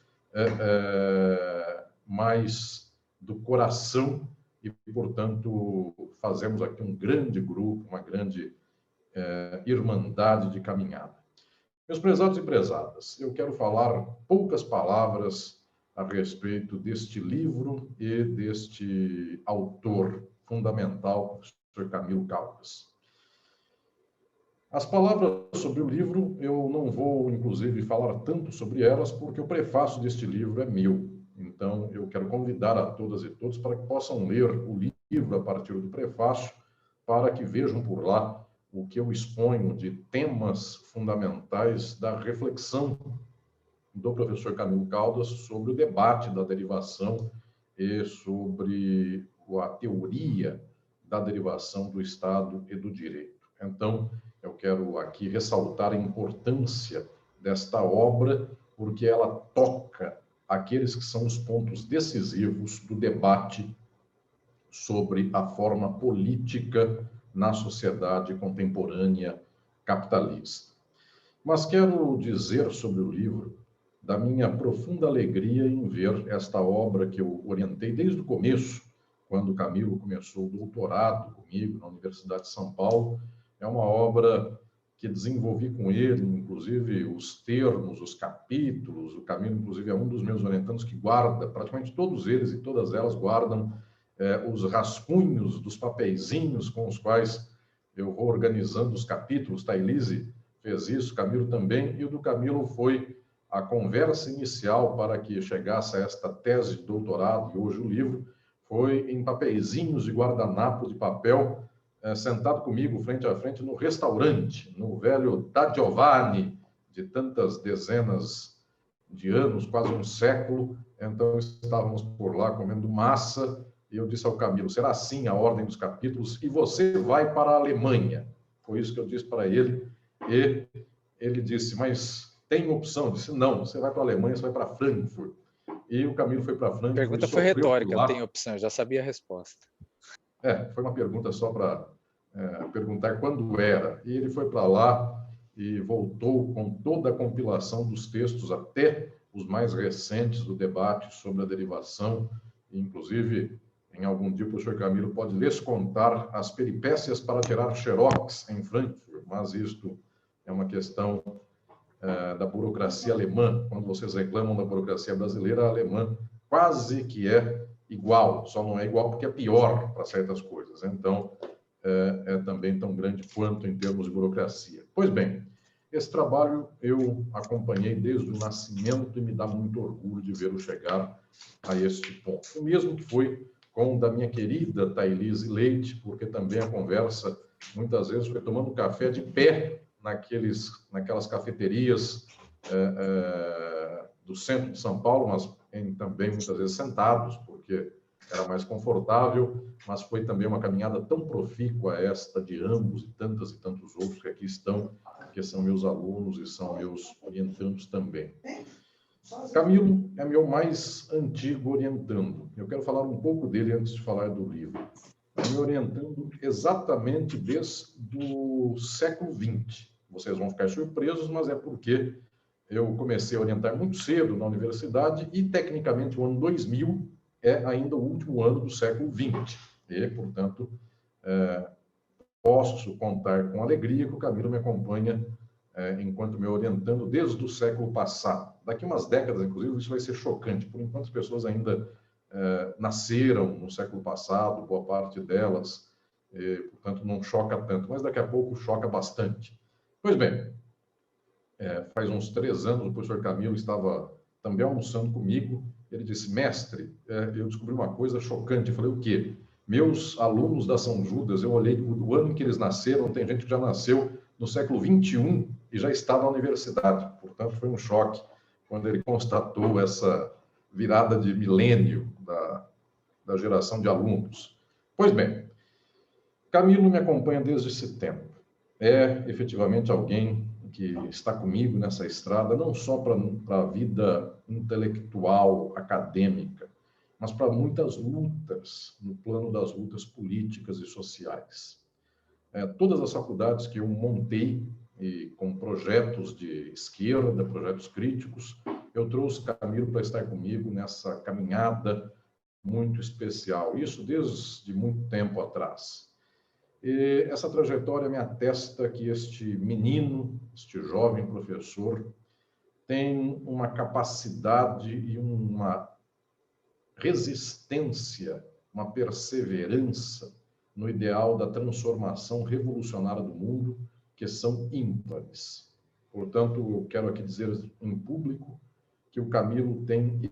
mais do coração, e, portanto, fazemos aqui um grande grupo, uma grande irmandade de caminhada. Meus prezados e prezadas, eu quero falar poucas palavras a respeito deste livro e deste autor fundamental, o professor Camilo Caldas. As palavras sobre o livro, eu não vou, inclusive, falar tanto sobre elas, porque o prefácio deste livro é meu. Então, eu quero convidar a todas e todos para que possam ler o livro a partir do prefácio, para que vejam por lá o que eu exponho de temas fundamentais da reflexão do professor Camilo Caldas sobre o debate da derivação e sobre a teoria da derivação do Estado e do direito. Então, eu quero aqui ressaltar a importância desta obra, porque ela toca aqueles que são os pontos decisivos do debate sobre a forma política na sociedade contemporânea capitalista. Mas quero dizer sobre o livro da minha profunda alegria em ver esta obra que eu orientei desde o começo, quando o Camilo começou o doutorado comigo na Universidade de São Paulo. É uma obra que desenvolvi com ele, inclusive, os termos, os capítulos. O Camilo, inclusive, é um dos meus orientandos que guarda, praticamente todos eles e todas elas guardam os rascunhos dos papeizinhos com os quais eu vou organizando os capítulos, Thailise fez isso, Camilo também, e o do Camilo foi a conversa inicial para que chegasse a esta tese de doutorado, e hoje o livro, foi em papeizinhos de guardanapo de papel, sentado comigo frente a frente no restaurante, no velho Da Giovanni, de tantas dezenas de anos, quase um século. Então, estávamos por lá comendo massa, e eu disse ao Camilo, será assim a ordem dos capítulos, e você vai para a Alemanha. Foi isso que eu disse para ele, e ele disse, mas tem opção? Eu disse, não, você vai para a Alemanha, você vai para Frankfurt. E o Camilo foi para Frankfurt. A pergunta foi retórica, não tem opção, eu já sabia a resposta. Foi uma pergunta só para perguntar quando era. E ele foi para lá e voltou com toda a compilação dos textos, até os mais recentes do debate sobre a derivação. Inclusive, em algum dia, o professor Camilo pode lhes contar as peripécias para tirar xerox em Frankfurt, mas isto é uma questão da burocracia alemã. Quando vocês reclamam da burocracia brasileira, a alemã quase que é igual, só não é igual porque é pior para certas coisas. Então, é também tão grande quanto em termos de burocracia. Pois bem, esse trabalho eu acompanhei desde o nascimento e me dá muito orgulho de vê-lo chegar a este ponto. O mesmo que foi com o da minha querida Thailise Leite, porque também a conversa, muitas vezes, foi tomando café de pé naquelas cafeterias do centro de São Paulo, mas também muitas vezes sentados, porque era mais confortável, mas foi também uma caminhada tão profícua esta de ambos e tantos outros que aqui estão, que são meus alunos e são meus orientandos também. Camilo é meu mais antigo orientando. Eu quero falar um pouco dele antes de falar do livro. É me orientando exatamente desde o século XX. Vocês vão ficar surpresos, mas é porque eu comecei a orientar muito cedo na universidade e, tecnicamente, o ano 2000 é ainda o último ano do século XX. E, portanto, posso contar com alegria que o Camilo me acompanha enquanto me orientando desde o século passado. Daqui umas décadas, inclusive, isso vai ser chocante. Por enquanto, as pessoas ainda nasceram no século passado, boa parte delas, portanto, não choca tanto, mas daqui a pouco choca bastante. Pois bem, faz uns 3 anos, o professor Camilo estava também almoçando comigo. Ele disse, mestre, eu descobri uma coisa chocante. Eu falei, o quê? Meus alunos da São Judas, eu olhei do ano em que eles nasceram, tem gente que já nasceu no século XXI e já está na universidade. Portanto, foi um choque quando ele constatou essa virada de milênio da geração de alunos. Pois bem, Camilo me acompanha desde setembro. É efetivamente alguém que está comigo nessa estrada, não só para a vida intelectual, acadêmica, mas para muitas lutas, no plano das lutas políticas e sociais. Todas as faculdades que eu montei, e com projetos de esquerda, projetos críticos, eu trouxe Camilo para estar comigo nessa caminhada muito especial. Isso desde muito tempo atrás. E essa trajetória me atesta que este menino, este jovem professor, tem uma capacidade e uma resistência, uma perseverança no ideal da transformação revolucionária do mundo, que são ímpares. Portanto, eu quero aqui dizer em público que o Camilo tem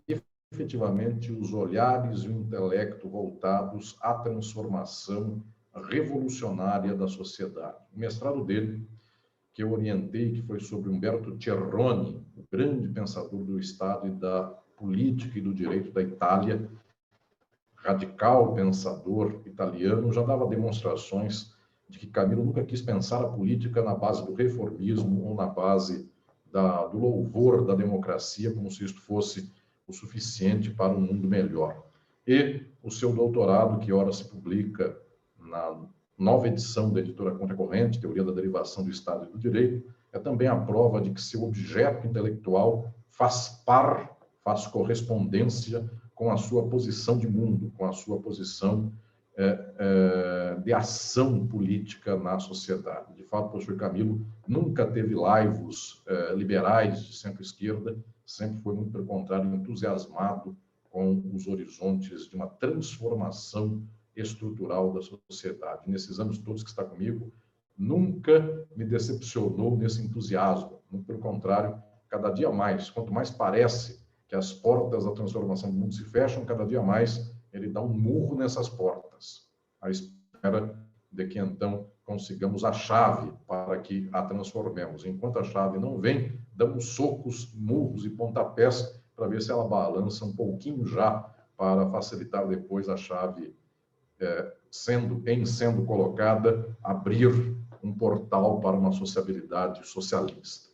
efetivamente os olhares e o intelecto voltados à transformação revolucionária da sociedade. O mestrado dele, que eu orientei, que foi sobre Umberto Cerrone, o grande pensador do Estado e da política e do direito da Itália, radical pensador italiano, já dava demonstrações de que Camilo nunca quis pensar a política na base do reformismo ou na base do louvor da democracia, como se isto fosse o suficiente para um mundo melhor. E o seu doutorado, que ora se publica na nova edição da editora Contracorrente, Teoria da Derivação do Estado e do Direito, é também a prova de que seu objeto intelectual faz correspondência com a sua posição de mundo, com a sua posição de ação política na sociedade. De fato, o professor Camilo nunca teve laivos liberais de centro-esquerda, sempre foi, muito pelo contrário, entusiasmado com os horizontes de uma transformação estrutural da sociedade. Nesses anos todos que está comigo, nunca me decepcionou nesse entusiasmo. Pelo contrário, cada dia mais, quanto mais parece que as portas da transformação do mundo se fecham, cada dia mais ele dá um murro nessas portas, à espera de que então consigamos a chave para que a transformemos. Enquanto a chave não vem, damos socos, murros e pontapés para ver se ela balança um pouquinho já, para facilitar depois a chave sendo colocada, abrir um portal para uma sociabilidade socialista.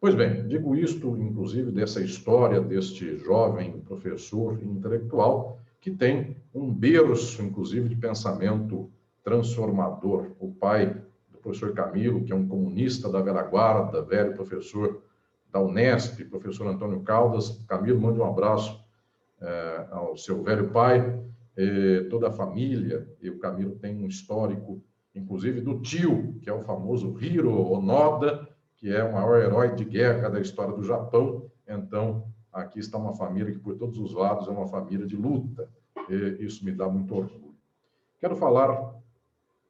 Pois bem, digo isto, inclusive, dessa história deste jovem professor intelectual que tem um berço, inclusive, de pensamento transformador. O pai do professor Camilo, que é um comunista da velha guarda, velho professor da Unesp, professor Antônio Caldas. Camilo, mande um abraço ao seu velho pai, toda a família. E o Camilo tem um histórico, inclusive, do tio, que é o famoso Hiro Onoda, que é o maior herói de guerra da história do Japão. Então, aqui está uma família que, por todos os lados, é uma família de luta. E isso me dá muito orgulho. Quero falar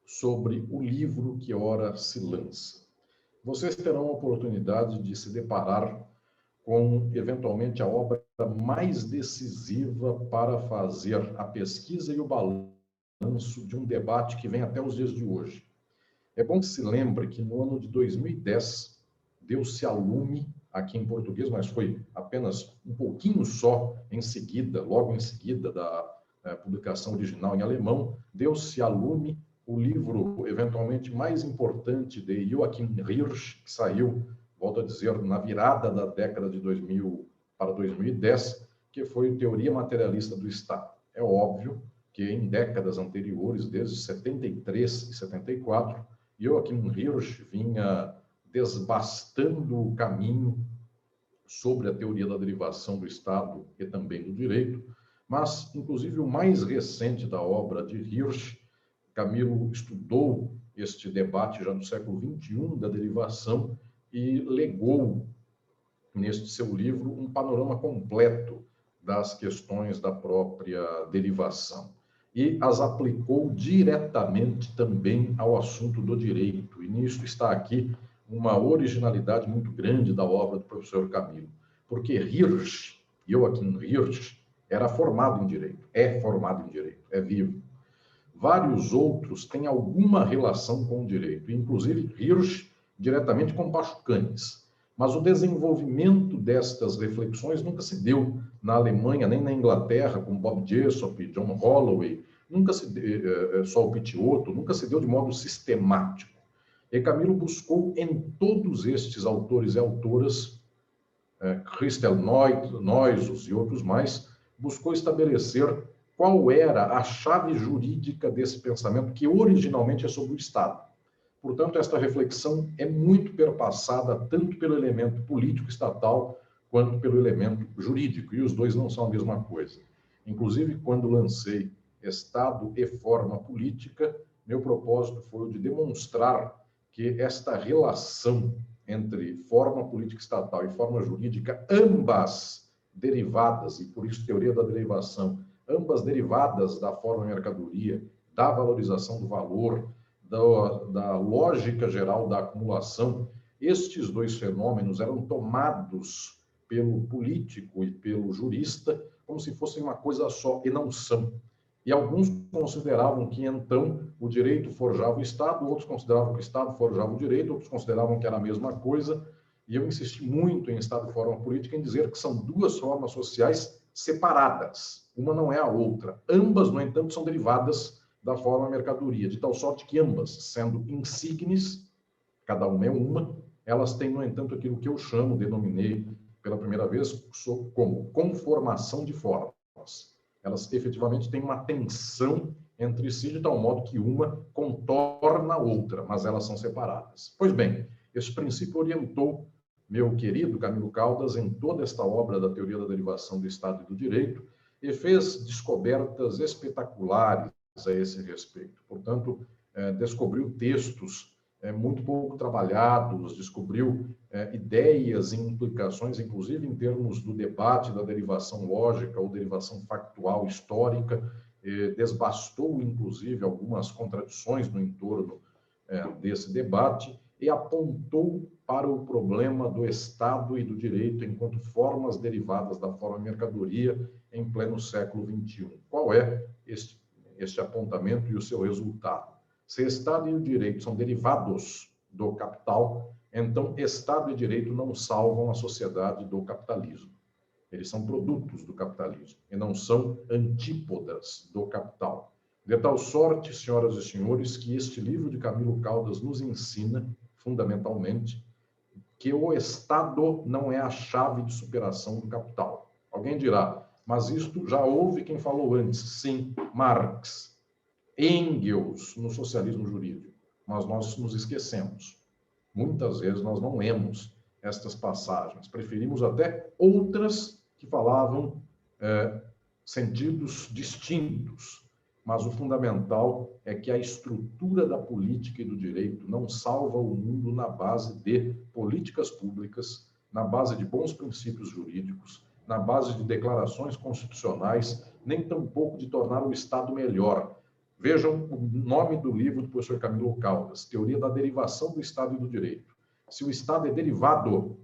sobre o livro que ora se lança. Vocês terão a oportunidade de se deparar com, eventualmente, a obra mais decisiva para fazer a pesquisa e o balanço de um debate que vem até os dias de hoje. É bom que se lembre que no ano de 2010 deu-se a lume, aqui em português, mas foi apenas um pouquinho só em seguida, logo em seguida da publicação original em alemão, deu-se a lume o livro eventualmente mais importante de Joachim Hirsch, que saiu, volto a dizer, na virada da década de 2000 para 2010, que foi Teoria Materialista do Estado. É óbvio que em décadas anteriores, desde 73 e 74, Joachim Hirsch vinha desbastando o caminho sobre a teoria da derivação do Estado e também do direito, mas, inclusive, o mais recente da obra de Hirsch, Camilo estudou este debate já do século XXI da derivação e legou, neste seu livro, um panorama completo das questões da própria derivação. E as aplicou diretamente também ao assunto do direito. E nisso está aqui uma originalidade muito grande da obra do professor Camilo. Porque Hirsch, Joachim Hirsch, era formado em direito, é formado em direito, é vivo. Vários outros têm alguma relação com o direito, inclusive Hirsch diretamente com Pachucanes. Mas o desenvolvimento destas reflexões nunca se deu na Alemanha, nem na Inglaterra, com Bob Jessop, John Holloway, nunca se deu, só o Pitiotto, nunca se deu de modo sistemático. E Camilo buscou em todos estes autores e autoras, Christel Neusus e outros mais, buscou estabelecer qual era a chave jurídica desse pensamento, que originalmente é sobre o Estado. Portanto, esta reflexão é muito perpassada tanto pelo elemento político estatal quanto pelo elemento jurídico, e os dois não são a mesma coisa. Inclusive, quando lancei Estado e Forma Política, meu propósito foi o de demonstrar que esta relação entre forma política estatal e forma jurídica, ambas derivadas, e por isso teoria da derivação, ambas derivadas da forma mercadoria, da valorização do valor, da lógica geral da acumulação, estes dois fenômenos eram tomados pelo político e pelo jurista como se fossem uma coisa só, e não são. E alguns consideravam que, então, o direito forjava o Estado, outros consideravam que o Estado forjava o direito, outros consideravam que era a mesma coisa, e eu insisti muito em Estado e forma política em dizer que são duas formas sociais separadas, uma não é a outra. Ambas, no entanto, são derivadas da forma mercadoria, de tal sorte que ambas, sendo insígnes, cada uma é uma, elas têm, no entanto, aquilo que eu denominei pela primeira vez como conformação de formas. Elas efetivamente têm uma tensão entre si, de tal modo que uma contorna a outra, mas elas são separadas. Pois bem, esse princípio orientou meu querido Camilo Caldas em toda esta obra da teoria da derivação do Estado e do direito e fez descobertas espetaculares a esse respeito. Portanto, descobriu textos muito pouco trabalhados, descobriu ideias e implicações, inclusive em termos do debate da derivação lógica ou derivação factual histórica, desbastou, inclusive, algumas contradições no entorno desse debate e apontou para o problema do Estado e do direito enquanto formas derivadas da forma mercadoria em pleno século XXI. Qual é este apontamento e o seu resultado? Se Estado e o direito são derivados do capital, então Estado e direito não salvam a sociedade do capitalismo. Eles são produtos do capitalismo e não são antípodas do capital. De tal sorte, senhoras e senhores, que este livro de Camilo Caldas nos ensina, fundamentalmente, que o Estado não é a chave de superação do capital. Alguém dirá, mas isto já houve quem falou antes. Sim, Marx, Engels, no socialismo jurídico. Mas nós nos esquecemos. Muitas vezes nós não lemos estas passagens. Preferimos até outras que falavam sentidos distintos. Mas o fundamental é que a estrutura da política e do direito não salva o mundo na base de políticas públicas, na base de bons princípios jurídicos, na base de declarações constitucionais, nem tampouco de tornar o Estado melhor. Vejam o nome do livro do professor Camilo Caldas, Teoria da Derivação do Estado e do Direito. Se o Estado é derivado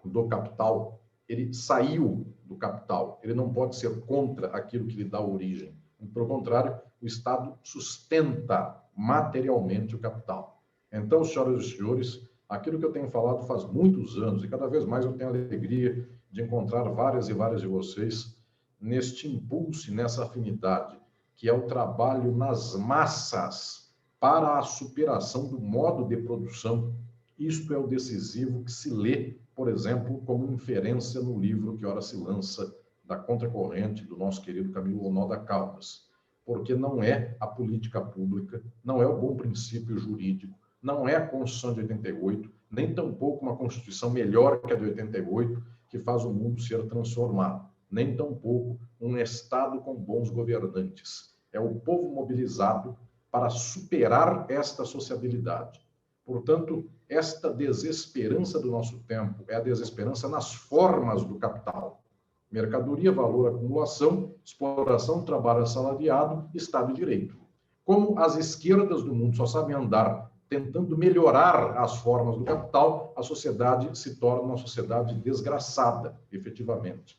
do capital, ele saiu do capital, ele não pode ser contra aquilo que lhe dá origem. Pelo contrário, o Estado sustenta materialmente o capital. Então, senhoras e senhores, aquilo que eu tenho falado faz muitos anos, e cada vez mais eu tenho a alegria de encontrar várias e várias de vocês neste impulso e nessa afinidade, que é o trabalho nas massas para a superação do modo de produção. Isto é o decisivo que se lê, por exemplo, como inferência no livro que ora se lança da contracorrente do nosso querido Camilo Onoda Caldas, porque não é a política pública, não é o bom princípio jurídico, não é a Constituição de 88, nem tampouco uma Constituição melhor que a de 88, que faz o mundo ser transformado, nem tampouco um Estado com bons governantes. É o povo mobilizado para superar esta sociabilidade. Portanto, esta desesperança do nosso tempo é a desesperança nas formas do capital. Mercadoria, valor, acumulação, exploração, trabalho assalariado, Estado e direito. Como as esquerdas do mundo só sabem andar tentando melhorar as formas do capital, a sociedade se torna uma sociedade desgraçada, efetivamente.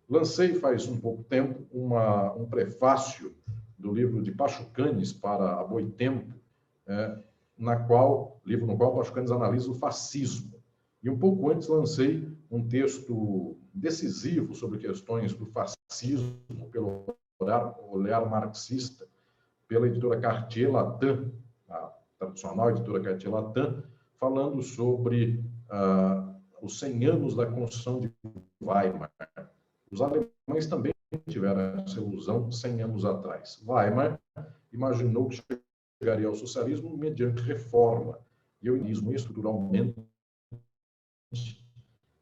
Lancei faz um pouco tempo um prefácio do livro de Pachucanes para a Boitempo, livro no qual Pachucanes analisa o fascismo. E um pouco antes lancei um texto decisivo sobre questões do fascismo pelo olhar marxista, pela editora Cartier-Latam, a tradicional editora Cartier-Latam, falando sobre os 100 anos da Constituição de Weimar. Os alemães também tiveram essa ilusão 100 anos atrás. Weimar imaginou que chegaria ao socialismo mediante reforma. E o iluminismo estruturalmente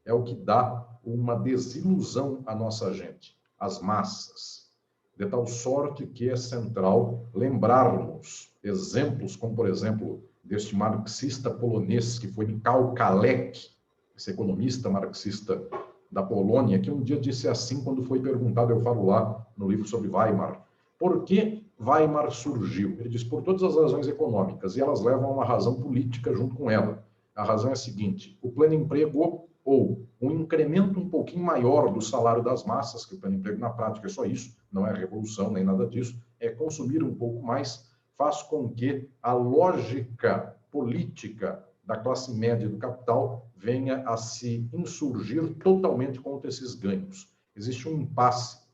é o que dá uma desilusão à nossa gente, às massas. De tal sorte que é central lembrarmos exemplos como, por exemplo, deste marxista polonês que foi Michał Kalecki, esse economista marxista da Polônia, que um dia disse assim quando foi perguntado, eu falo lá no livro sobre Weimar, por que Weimar surgiu? Ele diz, por todas as razões econômicas, e elas levam a uma razão política junto com ela. A razão é a seguinte, o pleno emprego ou um incremento um pouquinho maior do salário das massas, que o pleno emprego na prática é só isso, não é revolução nem nada disso, é consumir um pouco mais, faz com que a lógica política da classe média e do capital venha a se insurgir totalmente contra esses ganhos. Existe um impasse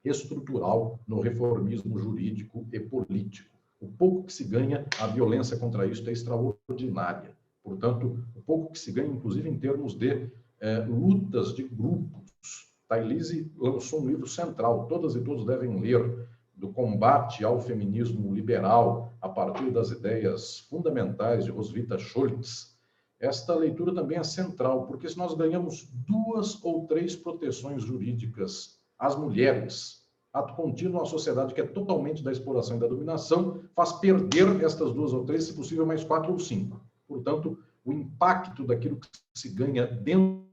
estrutural no reformismo jurídico e político. O pouco que se ganha, a violência contra isso é extraordinária. Portanto, o pouco que se ganha, inclusive em termos de lutas de grupos. Thailise lançou um livro central, todas e todos devem ler, do combate ao feminismo liberal a partir das ideias fundamentais de Roswitha Schultz. Esta leitura também é central, porque se nós ganhamos 2 ou 3 proteções jurídicas às mulheres, ato contínuo à sociedade que é totalmente da exploração e da dominação, faz perder estas 2 ou 3, se possível, mais 4 ou 5. Portanto, o impacto daquilo que se ganha dentro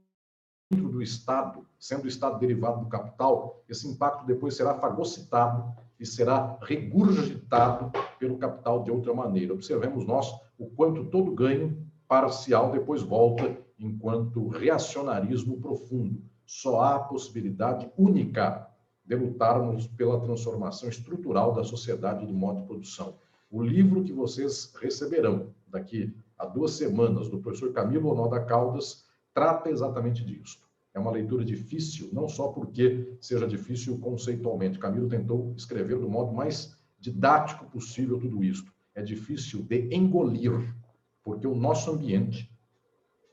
do Estado, sendo o Estado derivado do capital, esse impacto depois será fagocitado e será regurgitado pelo capital de outra maneira. Observemos nós o quanto todo ganho parcial depois volta enquanto reacionarismo profundo. Só há possibilidade única de lutarmos pela transformação estrutural da sociedade do modo de produção. O livro que vocês receberão daqui a 2 semanas, do professor Camilo Onoda Caldas, trata exatamente disso. É uma leitura difícil, não só porque seja difícil conceitualmente. Camilo tentou escrever do modo mais didático possível tudo isso. É difícil de engolir, porque o nosso ambiente,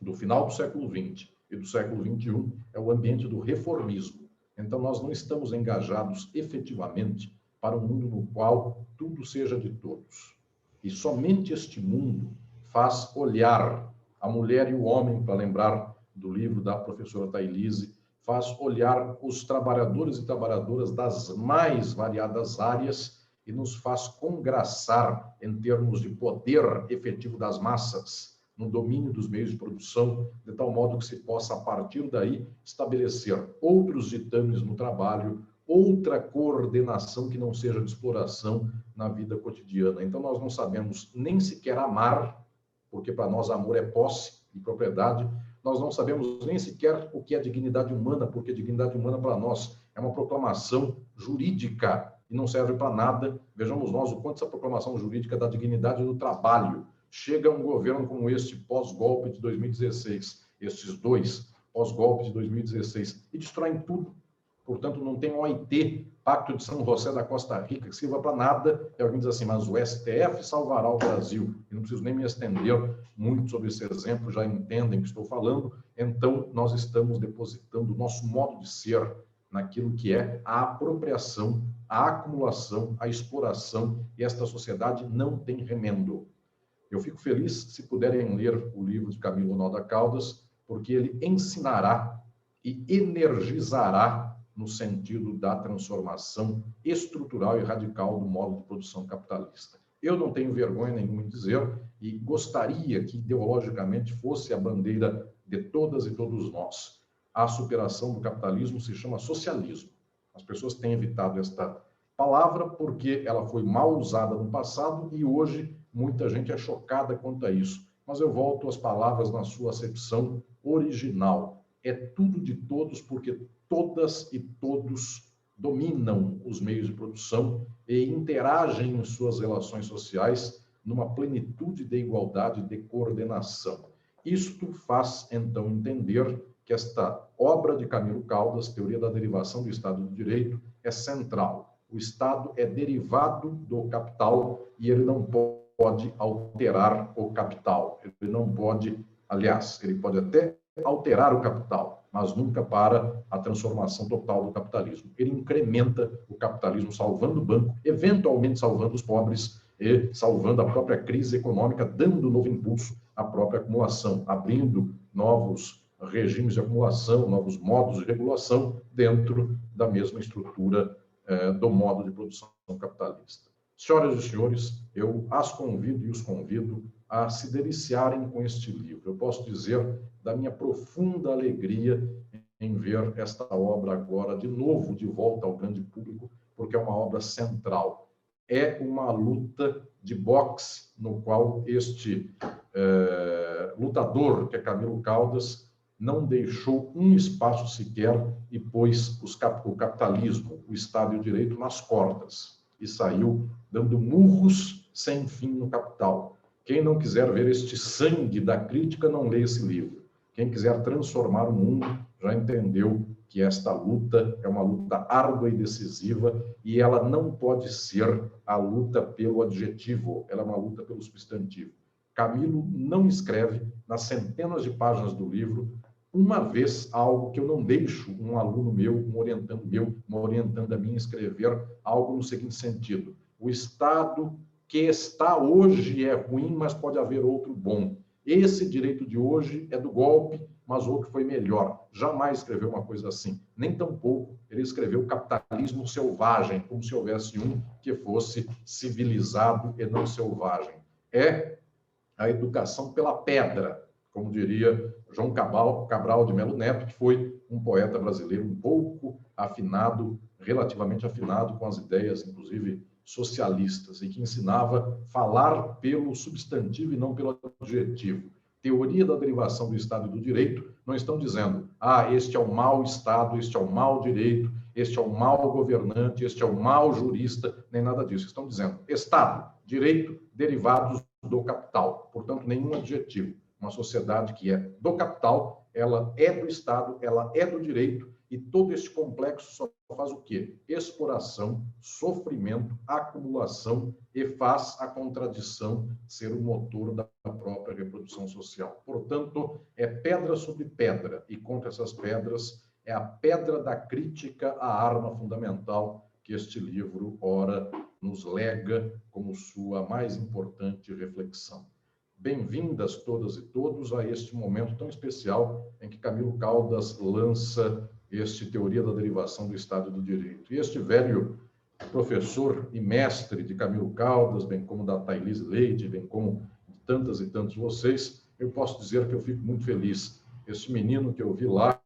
do final do século XX e do século XXI, é o ambiente do reformismo. Então, nós não estamos engajados efetivamente para um mundo no qual tudo seja de todos. E somente este mundo faz olhar a mulher e o homem, para lembrar do livro da professora Thailise, faz olhar os trabalhadores e trabalhadoras das mais variadas áreas e nos faz congraçar em termos de poder efetivo das massas, no domínio dos meios de produção, de tal modo que se possa, a partir daí, estabelecer outros ditames no trabalho, outra coordenação que não seja de exploração na vida cotidiana. Então, nós não sabemos nem sequer amar, porque para nós amor é posse e propriedade. Nós não sabemos nem sequer o que é dignidade humana, porque dignidade humana para nós é uma proclamação jurídica e não serve para nada. Vejamos nós o quanto essa proclamação jurídica da dignidade do trabalho chega a um governo como este pós-golpe de 2016, estes 2 pós-golpe de 2016, e destroem tudo. Portanto, não tem OIT, Pacto de São José da Costa Rica, que sirva para nada. E alguém diz assim, mas o STF salvará o Brasil. E não preciso nem me estender muito sobre esse exemplo, já entendem o que estou falando. Então, nós estamos depositando o nosso modo de ser naquilo que é a apropriação, a acumulação, a exploração, e esta sociedade não tem remendo. Eu fico feliz se puderem ler o livro de Camilo Onoda Caldas, porque ele ensinará e energizará no sentido da transformação estrutural e radical do modo de produção capitalista. Eu não tenho vergonha nenhuma em dizer, e gostaria que ideologicamente fosse a bandeira de todas e todos nós. A superação do capitalismo se chama socialismo. As pessoas têm evitado esta palavra porque ela foi mal usada no passado e hoje muita gente é chocada quanto a isso. Mas eu volto às palavras na sua acepção original. É tudo de todos, porque todas e todos dominam os meios de produção e interagem em suas relações sociais numa plenitude de igualdade e de coordenação. Isto faz, então, entender que esta obra de Camilo Caldas, Teoria da Derivação do Estado do Direito, é central. O Estado é derivado do capital e ele não pode alterar o capital. Ele não pode, aliás, ele pode até alterar o capital, mas nunca para a transformação total do capitalismo. Ele incrementa o capitalismo, salvando o banco, eventualmente salvando os pobres e salvando a própria crise econômica, dando novo impulso à própria acumulação, abrindo novos regimes de acumulação, novos modos de regulação dentro da mesma estrutura do modo de produção capitalista. Senhoras e senhores, eu as convido e os convido a se deliciarem com este livro. Eu posso dizer da minha profunda alegria em ver esta obra agora de novo de volta ao grande público, porque é uma obra central. É uma luta de boxe no qual este lutador, que é Camilo Caldas, não deixou um espaço sequer e pôs o capitalismo, o Estado e o direito nas cordas e saiu dando murros sem fim no capital. Quem não quiser ver este sangue da crítica, não lê esse livro. Quem quiser transformar o mundo já entendeu que esta luta é uma luta árdua e decisiva e ela não pode ser a luta pelo adjetivo, ela é uma luta pelo substantivo. Camilo não escreve nas centenas de páginas do livro uma vez algo que eu não deixo um aluno meu, uma orientanda minha escrever algo no seguinte sentido: o Estado que está hoje é ruim, mas pode haver outro bom. Esse direito de hoje é do golpe, mas outro foi melhor. Jamais escreveu uma coisa assim. Nem tampouco ele escreveu capitalismo selvagem, como se houvesse um que fosse civilizado e não selvagem. É a educação pela pedra, como diria João Cabral de Melo Neto, que foi um poeta brasileiro um pouco afinado, relativamente afinado com as ideias, inclusive, socialistas, e que ensinava a falar pelo substantivo e não pelo adjetivo. Teoria da derivação do Estado e do direito não estão dizendo, este é o mau Estado, este é o mau direito, este é o mau governante, este é o mau jurista, nem nada disso. Estão dizendo Estado, direito, derivados do capital. Portanto, nenhum adjetivo. Uma sociedade que é do capital, ela é do Estado, ela é do direito, e todo este complexo só faz o quê? Exploração, sofrimento, acumulação, e faz a contradição ser o motor da própria reprodução social. Portanto, é pedra sobre pedra, e contra essas pedras é a pedra da crítica à arma fundamental que este livro, ora, nos lega como sua mais importante reflexão. Bem-vindas todas e todos a este momento tão especial em que Camilo Caldas lança este Teoria da Derivação do Estado e do Direito. E este velho professor e mestre de Camilo Caldas, bem como da Thailise Leite, bem como de tantas e tantos vocês, eu posso dizer que eu fico muito feliz. Este menino que eu vi lá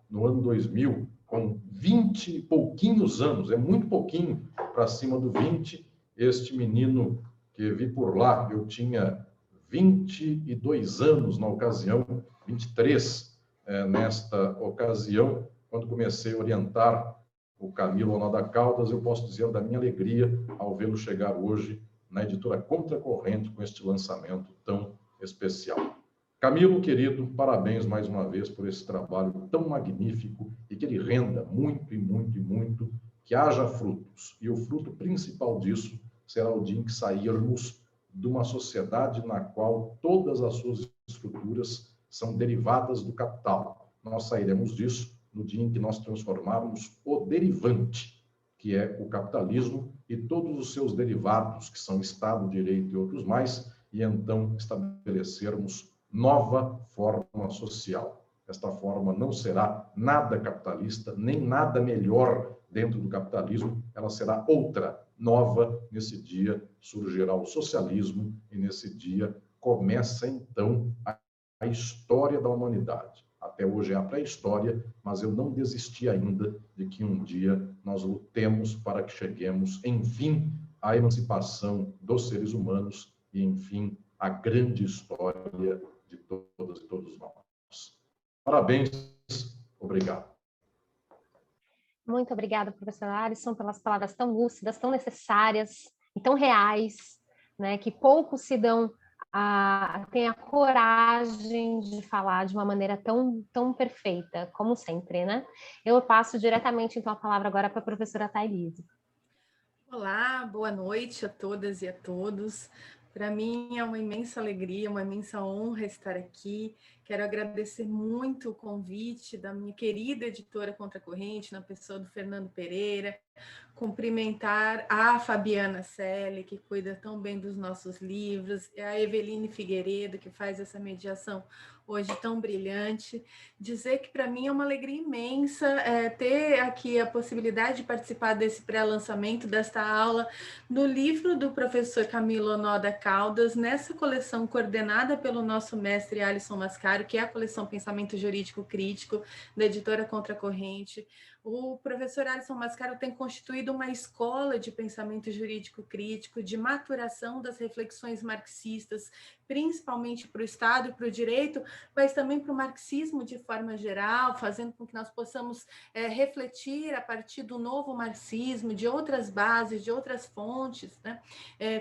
no ano 2000, com 20 e pouquinhos anos, é muito pouquinho para cima do 20, este menino que vi por lá, eu tinha 22 anos na ocasião, 23 nesta ocasião, quando comecei a orientar o Camilo Noda Caldas, eu posso dizer da minha alegria ao vê-lo chegar hoje na editora Contracorrente com este lançamento tão especial. Camilo, querido, parabéns mais uma vez por esse trabalho tão magnífico e que ele renda muito e muito e muito, que haja frutos. E o fruto principal disso será o dia em que sairmos de uma sociedade na qual todas as suas estruturas são derivadas do capital. Nós sairemos disso no dia em que nós transformarmos o derivante, que é o capitalismo, e todos os seus derivados, que são Estado, Direito e outros mais, e então estabelecermos nova forma social. Esta forma não será nada capitalista, nem nada melhor dentro do capitalismo, ela será outra, nova. Nesse dia surgirá o socialismo, e nesse dia começa então a história da humanidade. Até hoje é a pré-história, mas eu não desisti ainda de que um dia nós lutemos para que cheguemos, enfim, à emancipação dos seres humanos e, enfim, à grande história de todas e todos nós. Parabéns, obrigado. Muito obrigada, professor Alisson, pelas palavras tão lúcidas, tão necessárias e tão reais, né, que poucos se dão tem a coragem de falar de uma maneira tão perfeita, como sempre, né? Eu passo diretamente, então, a palavra agora para a professora Thailise. Olá, boa noite a todas e a todos. Para mim é uma imensa alegria, uma imensa honra estar aqui. Quero agradecer muito o convite da minha querida editora Contracorrente, na pessoa do Fernando Pereira, cumprimentar a Fabiana Selle, que cuida tão bem dos nossos livros, e a Eveline Figueiredo, que faz essa mediação hoje tão brilhante. Dizer que para mim é uma alegria imensa ter aqui a possibilidade de participar desse pré-lançamento, desta aula, do livro do professor Camilo Noda Caldas, nessa coleção coordenada pelo nosso mestre Alisson Mascaro, que é a coleção Pensamento Jurídico Crítico, da editora Contracorrente. O professor Alisson Mascaro tem constituído uma escola de pensamento jurídico crítico, de maturação das reflexões marxistas, principalmente para o Estado e para o direito, mas também para o marxismo de forma geral, fazendo com que nós possamos refletir a partir do novo marxismo, de outras bases, de outras fontes, né?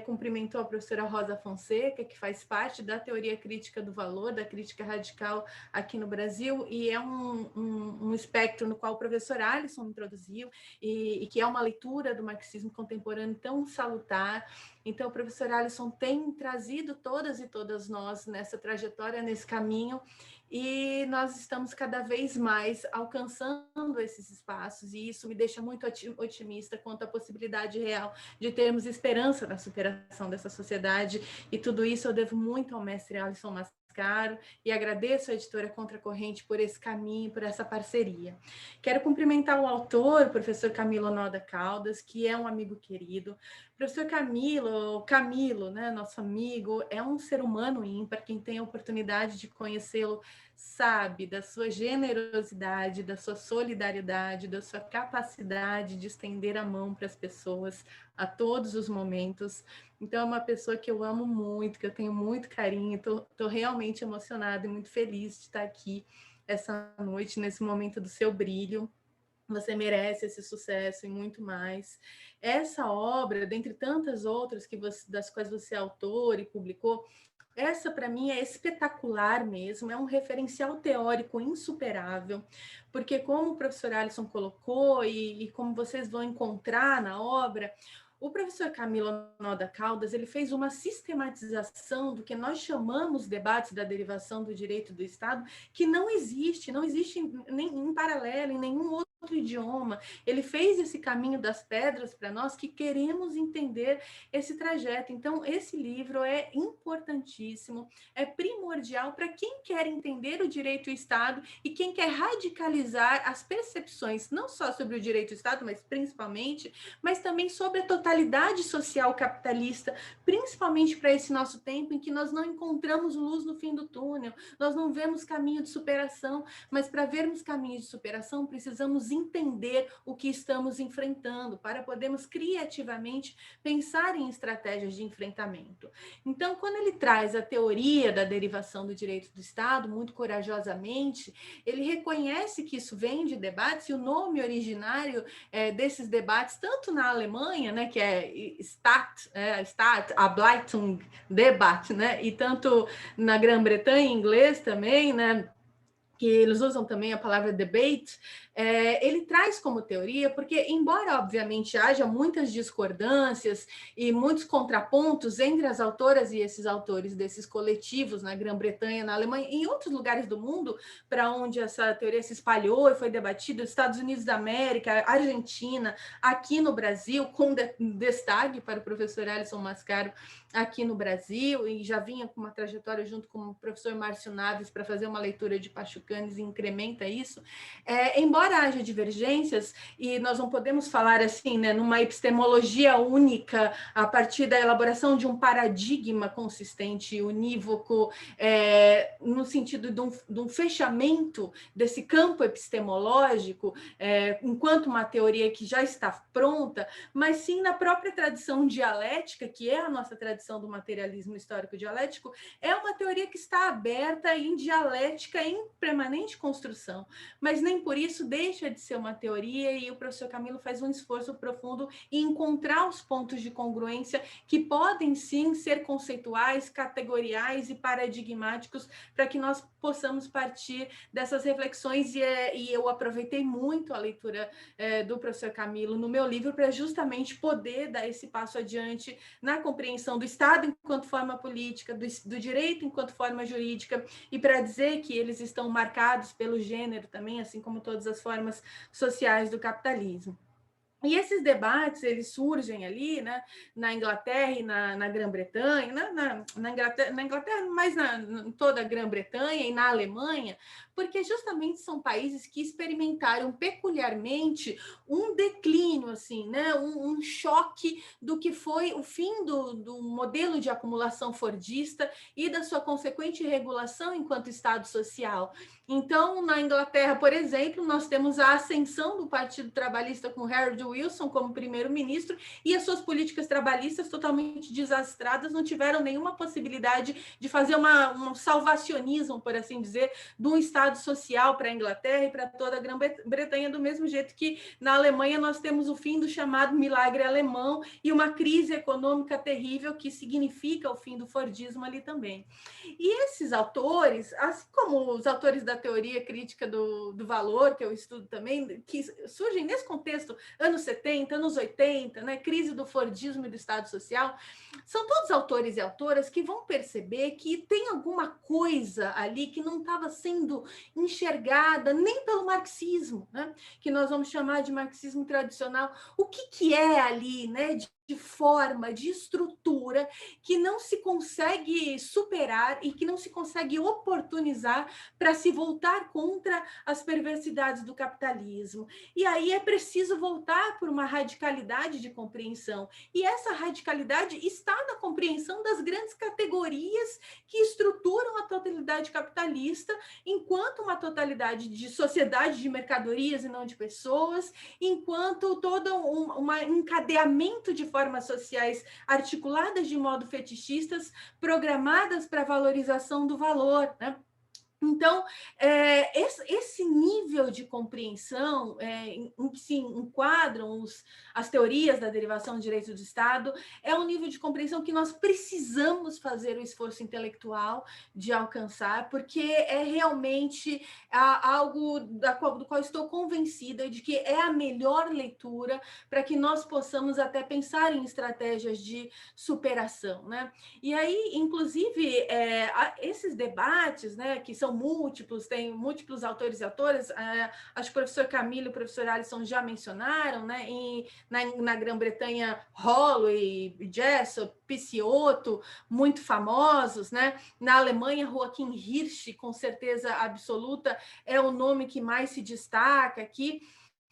Cumprimentou a professora Rosa Fonseca, que faz parte da teoria crítica do valor, da crítica radical aqui no Brasil, e é um espectro no qual o professor Alisson introduziu, e que é uma leitura do marxismo contemporâneo tão salutar. Então, o professor Alisson tem trazido todas e todas nós nessa trajetória, nesse caminho, e nós estamos cada vez mais alcançando esses espaços, e isso me deixa muito otimista quanto à possibilidade real de termos esperança na superação dessa sociedade, e tudo isso eu devo muito ao mestre Alisson Mascaro, e agradeço à editora Contracorrente por esse caminho, por essa parceria. Quero cumprimentar o autor, o professor Camilo Noda Caldas, que é um amigo querido, Professor Camilo, né, nosso amigo, é um ser humano ímpar. Quem tem a oportunidade de conhecê-lo sabe da sua generosidade, da sua solidariedade, da sua capacidade de estender a mão para as pessoas a todos os momentos. Então, é uma pessoa que eu amo muito, que eu tenho muito carinho, estou realmente emocionada e muito feliz de estar aqui essa noite, nesse momento do seu brilho. Você merece esse sucesso e muito mais. Essa obra, dentre tantas outras das quais você é autor e publicou, essa, para mim, é espetacular mesmo, é um referencial teórico insuperável, porque como o professor Alisson colocou e como vocês vão encontrar na obra, o professor Camilo Noda Caldas, ele fez uma sistematização do que nós chamamos debates da derivação do direito do Estado, que não existe nem em paralelo, em nenhum outro idioma. Ele fez esse caminho das pedras para nós que queremos entender esse trajeto. Então, esse livro é importantíssimo, é primordial para quem quer entender o direito ao Estado e quem quer radicalizar as percepções, não só sobre o direito ao Estado, mas principalmente, mas também sobre a totalidade social capitalista, principalmente para esse nosso tempo em que nós não encontramos luz no fim do túnel, nós não vemos caminho de superação, mas para vermos caminho de superação, precisamos entender o que estamos enfrentando, para podermos criativamente pensar em estratégias de enfrentamento. Então, quando ele traz a teoria da derivação do direito do Estado, muito corajosamente, ele reconhece que isso vem de debates, e o nome originário desses debates, tanto na Alemanha, né, que é Ableitung Debat, né, e tanto na Grã-Bretanha, em inglês também, né, que eles usam também a palavra debate, ele traz como teoria, porque embora obviamente haja muitas discordâncias e muitos contrapontos entre as autoras e esses autores desses coletivos na Grã-Bretanha, na Alemanha e em outros lugares do mundo para onde essa teoria se espalhou e foi debatida, Estados Unidos da América, Argentina, aqui no Brasil, com destaque para o professor Alisson Mascaro aqui no Brasil, e já vinha com uma trajetória junto com o professor Márcio Naves para fazer uma leitura de Pachucanes e incrementa isso. Embora haja divergências, e nós não podemos falar assim, né, numa epistemologia única, a partir da elaboração de um paradigma consistente, unívoco, no sentido de um fechamento desse campo epistemológico, enquanto uma teoria que já está pronta, mas sim na própria tradição dialética, que é a nossa tradição do materialismo histórico dialético, é uma teoria que está aberta em dialética, em permanente construção, mas nem por isso deixa de ser uma teoria, e o professor Camilo faz um esforço profundo em encontrar os pontos de congruência que podem sim ser conceituais, categoriais e paradigmáticos para que nós possamos partir dessas reflexões, e eu aproveitei muito a leitura do professor Camilo no meu livro para justamente poder dar esse passo adiante na compreensão do Estado enquanto forma política, do direito enquanto forma jurídica, e para dizer que eles estão marcados pelo gênero também, assim como todas as formas sociais do capitalismo. E esses debates, eles surgem ali, né, na Inglaterra e na Grã-Bretanha, na Inglaterra, mas em toda a Grã-Bretanha e na Alemanha, porque justamente são países que experimentaram peculiarmente um declínio, assim, né, um choque do que foi o fim do modelo de acumulação fordista e da sua consequente regulação enquanto Estado social. Então, na Inglaterra, por exemplo, nós temos a ascensão do Partido Trabalhista com Harold Wilson como primeiro-ministro, e as suas políticas trabalhistas totalmente desastradas, não tiveram nenhuma possibilidade de fazer um salvacionismo, por assim dizer, de um Estado social para a Inglaterra e para toda a Grã-Bretanha, do mesmo jeito que na Alemanha nós temos o fim do chamado milagre alemão e uma crise econômica terrível que significa o fim do Fordismo ali também. E esses autores, assim como os autores da teoria crítica do valor, que eu estudo também, que surgem nesse contexto, anos 70, anos 80, né, crise do Fordismo e do Estado Social, são todos autores e autoras que vão perceber que tem alguma coisa ali que não estava sendo enxergada nem pelo marxismo, né, que nós vamos chamar de marxismo tradicional. O que é ali, né, de forma, de estrutura que não se consegue superar e que não se consegue oportunizar para se voltar contra as perversidades do capitalismo. E aí é preciso voltar por uma radicalidade de compreensão. E essa radicalidade está na compreensão das grandes categorias que estruturam a totalidade capitalista enquanto uma totalidade de sociedade de mercadorias e não de pessoas, enquanto todo um encadeamento de formas sociais articuladas de modo fetichistas, programadas para valorização do valor, né? Então, esse nível de compreensão em que se enquadram as teorias da derivação do direito do Estado é um nível de compreensão que nós precisamos fazer o esforço intelectual de alcançar, porque é realmente algo do qual estou convencida de que é a melhor leitura para que nós possamos até pensar em estratégias de superação, né? E aí, inclusive, esses debates, né, que são múltiplos, tem múltiplos autores e autoras, acho que o professor Camilo e o professor Alisson já mencionaram, né, na Grã-Bretanha, Holloway, Jessop, Picciotto, muito famosos, né? Na Alemanha, Joachim Hirsch, com certeza absoluta, é o nome que mais se destaca aqui.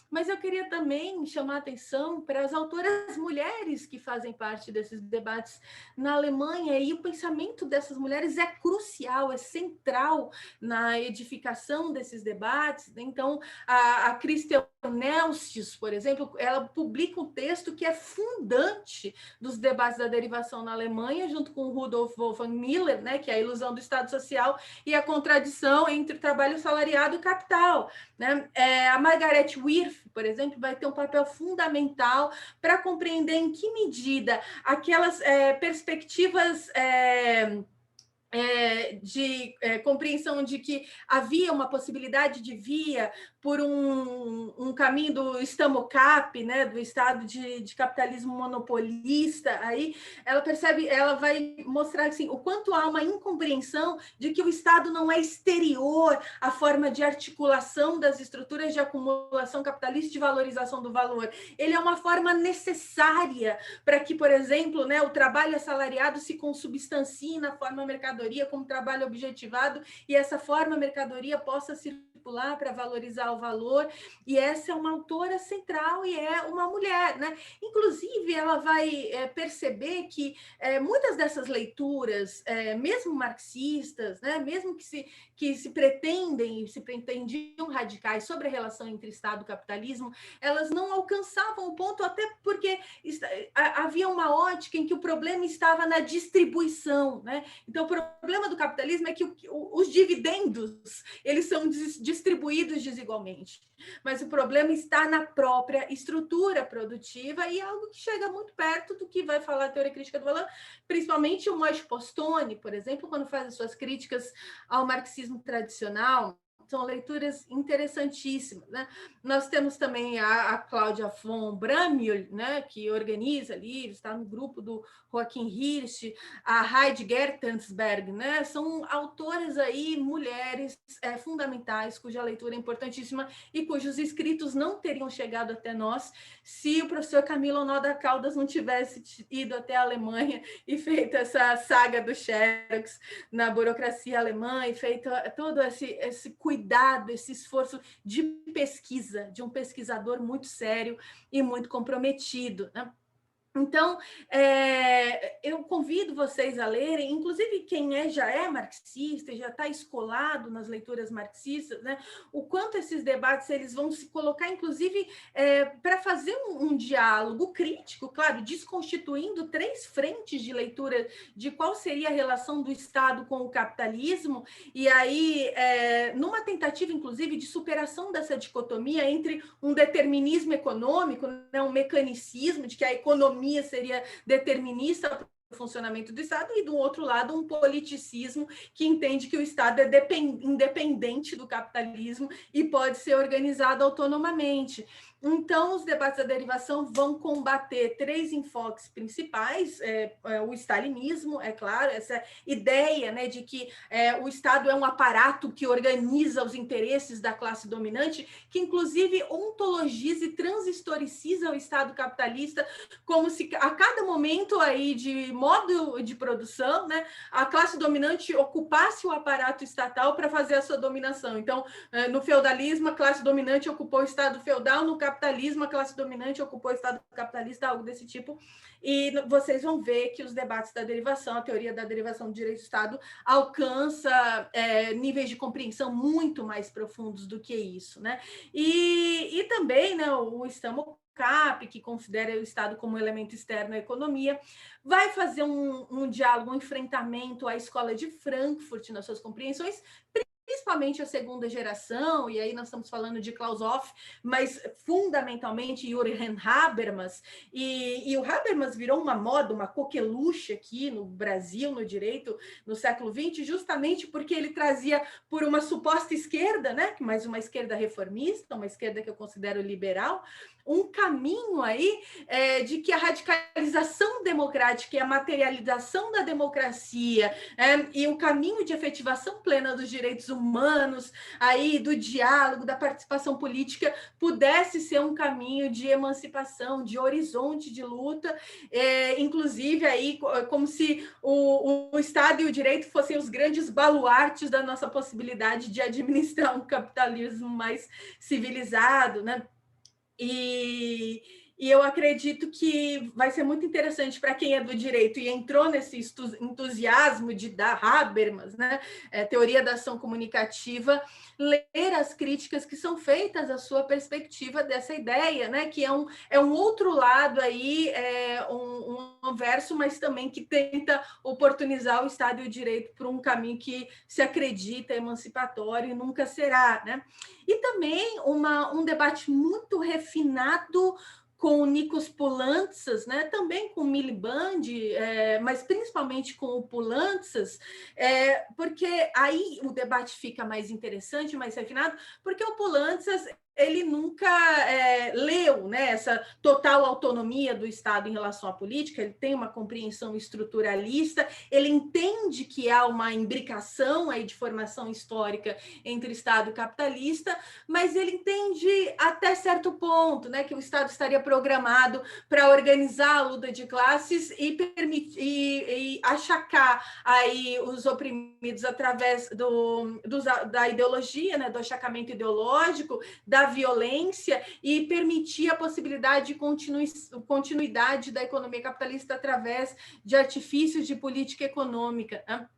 Mas eu queria também chamar a atenção para as autoras mulheres que fazem parte desses debates na Alemanha, e o pensamento dessas mulheres é crucial, é central na edificação desses debates. Então, a Christel Nelsis, por exemplo, ela publica um texto que é fundante dos debates da derivação na Alemanha, junto com Rudolf Wolfgang Miller, né, que é a ilusão do Estado Social e a contradição entre o trabalho salariado e o capital, né? A Margaret Wirth, por exemplo, vai ter um papel fundamental para compreender em que medida aquelas perspectivas de compreensão de que havia uma possibilidade de via por um caminho do Stamocap, né, do estado de capitalismo monopolista, aí ela percebe, ela vai mostrar assim, o quanto há uma incompreensão de que o Estado não é exterior à forma de articulação das estruturas de acumulação capitalista e de valorização do valor. Ele é uma forma necessária para que, por exemplo, né, o trabalho assalariado se consubstancie na forma mercadoria como trabalho objetivado, e essa forma mercadoria possa circular para valorizar o valor. E essa é uma autora central e é uma mulher, né? Inclusive, ela vai perceber que muitas dessas leituras, mesmo marxistas, né, mesmo que se pretendiam radicais sobre a relação entre Estado e capitalismo, elas não alcançavam o ponto, até porque havia uma ótica em que o problema estava na distribuição, né? Então, o problema do capitalismo é que os dividendos, eles são distribuídos desigualmente, mas o problema está na própria estrutura produtiva, e é algo que chega muito perto do que vai falar a teoria crítica do valor, principalmente o Moishe Postone, por exemplo, quando faz as suas críticas ao marxismo tradicional. São leituras interessantíssimas, né? Nós temos também a Cláudia von Bramühl, né, que organiza livros, está no grupo do Joachim Hirsch, a Heidi Gertensberg, né? São autoras aí, mulheres fundamentais, cuja leitura é importantíssima e cujos escritos não teriam chegado até nós se o professor Camilo Noda Caldas não tivesse ido até a Alemanha e feito essa saga do Xerox na burocracia alemã, e feito todo esse cuidado, esse esforço de pesquisa, de um pesquisador muito sério e muito comprometido, né? Então, eu convido vocês a lerem, inclusive quem já é marxista, já está escolado nas leituras marxistas, né, o quanto esses debates eles vão se colocar, inclusive, para fazer um diálogo crítico, claro, desconstituindo 3 frentes de leitura de qual seria a relação do Estado com o capitalismo, e aí, numa tentativa, inclusive, de superação dessa dicotomia entre um determinismo econômico, né, um mecanicismo de que a economia seria determinista funcionamento do Estado, e, do outro lado, um politicismo que entende que o Estado é independente do capitalismo e pode ser organizado autonomamente. Então, os debates da derivação vão combater 3 enfoques principais: o stalinismo, é claro, essa ideia, né, de que o Estado é um aparato que organiza os interesses da classe dominante, que inclusive ontologiza e transhistoriciza o Estado capitalista, como se a cada momento aí de modo de produção, né, a classe dominante ocupasse o aparato estatal para fazer a sua dominação. Então, no feudalismo, a classe dominante ocupou o Estado feudal; no capitalismo, a classe dominante ocupou o Estado capitalista, algo desse tipo. E vocês vão ver que os debates da derivação, a teoria da derivação do direito do Estado, alcança níveis de compreensão muito mais profundos do que isso, né? E também, né, o Stammer Cap, que considera o Estado como elemento externo à economia, vai fazer um diálogo, um enfrentamento à escola de Frankfurt nas suas compreensões, principalmente a segunda geração, e aí nós estamos falando de Klaus Hoff, mas fundamentalmente Jürgen Habermas, e o Habermas virou uma moda, uma coqueluche aqui no Brasil, no direito, no século XX, justamente porque ele trazia, por uma suposta esquerda, né, mas uma esquerda reformista, uma esquerda que eu considero liberal, um caminho aí de que a radicalização democrática e a materialização da democracia e o caminho de efetivação plena dos direitos humanos, aí do diálogo, da participação política, pudesse ser um caminho de emancipação, de horizonte de luta, inclusive aí como se o Estado e o direito fossem os grandes baluartes da nossa possibilidade de administrar um capitalismo mais civilizado, né? E eu acredito que vai ser muito interessante para quem é do direito e entrou nesse entusiasmo de dar Habermas, né, teoria da ação comunicativa, ler as críticas que são feitas à sua perspectiva dessa ideia, né, que é um outro lado aí, um verso, mas também que tenta oportunizar o Estado e o direito por um caminho que se acredita emancipatório e nunca será, né? E também um debate muito refinado com o Nikos Poulantzas, né? Também com o Miliband, mas principalmente com o Poulantzas, porque aí o debate fica mais interessante, mais refinado, porque o Poulantzas ele nunca leu, né, essa total autonomia do Estado em relação à política, ele tem uma compreensão estruturalista, ele entende que há uma imbricação aí de formação histórica entre Estado e capitalista, mas ele entende até certo ponto, né, que o Estado estaria programado para organizar a luta de classes e permitir e achacar aí os oprimidos através da ideologia, né, do achacamento ideológico, da violência, e permitir a possibilidade de continuidade da economia capitalista através de artifícios de política econômica, né?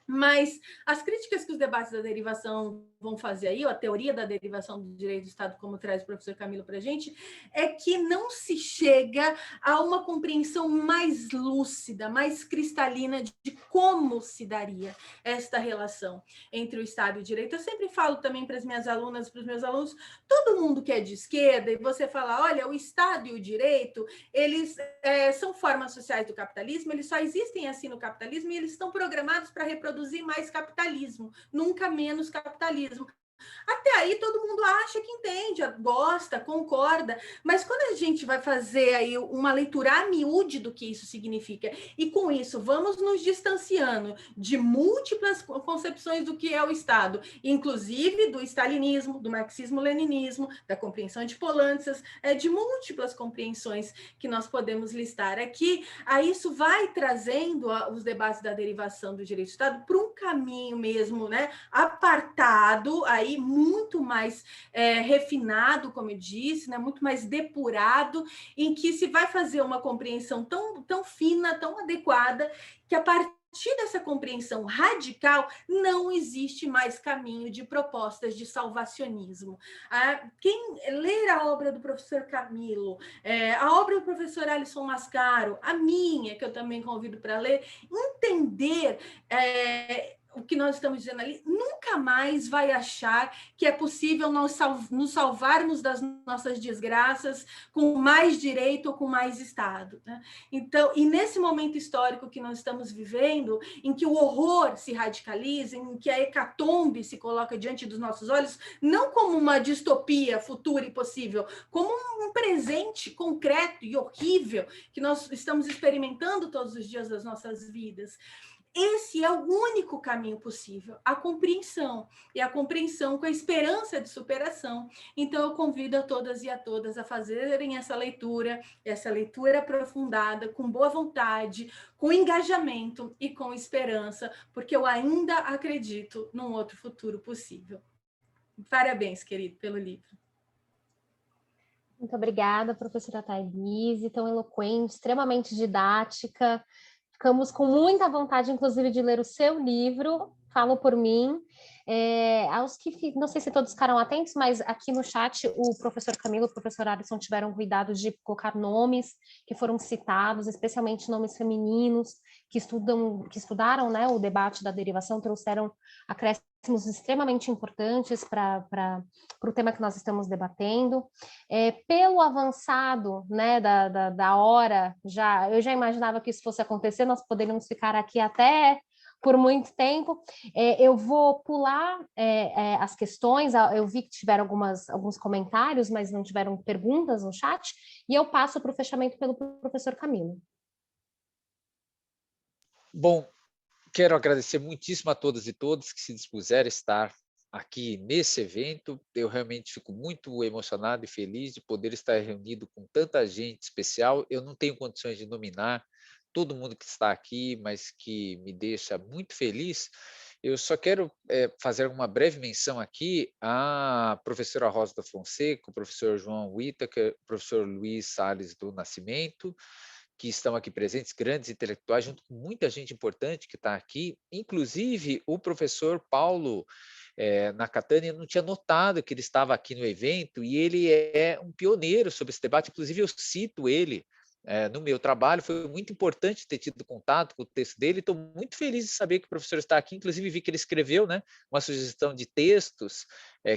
Mas as críticas que os debates da derivação vão fazer aí, a teoria da derivação do direito do Estado, como traz o professor Camilo para a gente, é que não se chega a uma compreensão mais lúcida, mais cristalina de como se daria esta relação entre o Estado e o direito. Eu sempre falo também para as minhas alunas, para os meus alunos, todo mundo que é de esquerda, e você fala, olha, o Estado e o direito, eles são formas sociais do capitalismo, eles só existem assim no capitalismo e eles estão programados para reproduzir mais capitalismo, nunca menos capitalismo. Até aí todo mundo acha que entende, gosta, concorda, mas quando a gente vai fazer aí uma leitura a miúde do que isso significa, e com isso vamos nos distanciando de múltiplas concepções do que é o Estado, inclusive do stalinismo, do marxismo-leninismo, da compreensão de Poulantzas, de múltiplas compreensões que nós podemos listar aqui, aí isso vai trazendo os debates da derivação do direito do Estado para um caminho mesmo, né, apartado, aí muito mais refinado, como eu disse, né, muito mais depurado, em que se vai fazer uma compreensão tão fina, tão adequada, que a partir dessa compreensão radical, não existe mais caminho de propostas de salvacionismo. Quem ler a obra do professor Camilo, a obra do professor Alisson Mascaro, a minha, que eu também convido para ler, entender o que nós estamos dizendo ali, nunca nunca mais vai achar que é possível nós nos salvarmos das nossas desgraças com mais direito ou com mais Estado, né? Então, e nesse momento histórico que nós estamos vivendo, em que o horror se radicaliza, em que a hecatombe se coloca diante dos nossos olhos, não como uma distopia futura e possível, como um presente concreto e horrível que nós estamos experimentando todos os dias das nossas vidas. Esse é o único caminho possível, a compreensão, e a compreensão com a esperança de superação. Então, eu convido a todas e a todas a fazerem essa leitura aprofundada, com boa vontade, com engajamento e com esperança, porque eu ainda acredito num outro futuro possível. Parabéns, querido, pelo livro. Muito obrigada, professora Thaís, tão eloquente, extremamente didática. Ficamos com muita vontade, inclusive, de ler o seu livro, falo por mim. Aos que, não sei se todos ficaram atentos, mas aqui no chat o professor Camilo e o professor Alisson tiveram cuidado de colocar nomes que foram citados, especialmente nomes femininos, que estudaram, né, o debate da derivação, trouxeram acréscimos extremamente importantes para o tema que nós estamos debatendo. Pelo avançado, né, da hora, eu já imaginava que isso fosse acontecer, nós poderíamos ficar aqui até por muito tempo. Eu vou pular as questões, eu vi que tiveram alguns comentários, mas não tiveram perguntas no chat, e eu passo para o fechamento pelo professor Camilo. Bom, quero agradecer muitíssimo a todas e todos que se dispuseram a estar aqui nesse evento. Eu realmente fico muito emocionado e feliz de poder estar reunido com tanta gente especial. Eu não tenho condições de nominar todo mundo que está aqui, mas que me deixa muito feliz. Eu só quero fazer uma breve menção aqui à professora Rosa da Fonseca, o professor João Whittaker, o professor Luiz Salles do Nascimento, que estão aqui presentes, grandes intelectuais, junto com muita gente importante que está aqui, inclusive o professor Paulo Nakatani. Eu não tinha notado que ele estava aqui no evento, e ele é um pioneiro sobre esse debate, inclusive eu cito ele no meu trabalho. Foi muito importante ter tido contato com o texto dele. Estou muito feliz de saber que o professor está aqui, inclusive vi que ele escreveu, né, uma sugestão de textos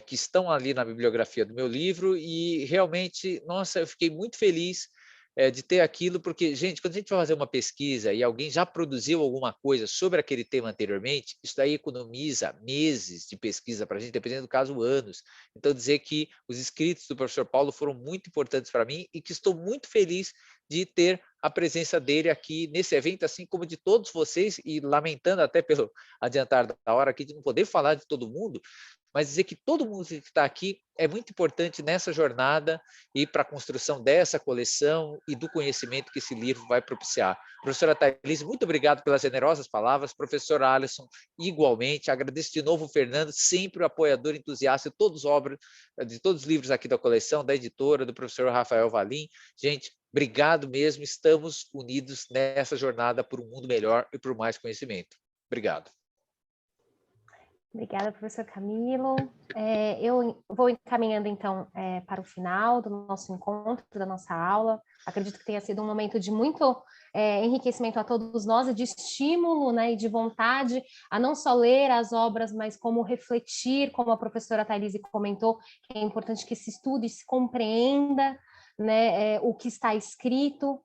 que estão ali na bibliografia do meu livro, e realmente, nossa, eu fiquei muito feliz de ter aquilo, porque, gente, quando a gente vai fazer uma pesquisa e alguém já produziu alguma coisa sobre aquele tema anteriormente, isso daí economiza meses de pesquisa para a gente, dependendo do caso, anos. Então, dizer que os escritos do professor Paulo foram muito importantes para mim, e que estou muito feliz de ter a presença dele aqui nesse evento, assim como de todos vocês, e lamentando até pelo adiantar da hora aqui de não poder falar de todo mundo, mas dizer que todo mundo que está aqui é muito importante nessa jornada e para a construção dessa coleção e do conhecimento que esse livro vai propiciar. Professora Thaís, muito obrigado pelas generosas palavras. Professor Alisson, igualmente. Agradeço de novo o Fernando, sempre o apoiador entusiasta de todos os livros aqui da coleção, da editora, do professor Rafael Valim. Gente, obrigado mesmo. Estamos unidos nessa jornada por um mundo melhor e por mais conhecimento. Obrigado. Obrigada, professor Camilo. Eu vou encaminhando, então, para o final do nosso encontro, da nossa aula. Acredito que tenha sido um momento de muito enriquecimento a todos nós, e de estímulo, né, e de vontade a não só ler as obras, mas como refletir, como a professora Thaís comentou, que é importante que se estude e se compreenda, né, o que está escrito.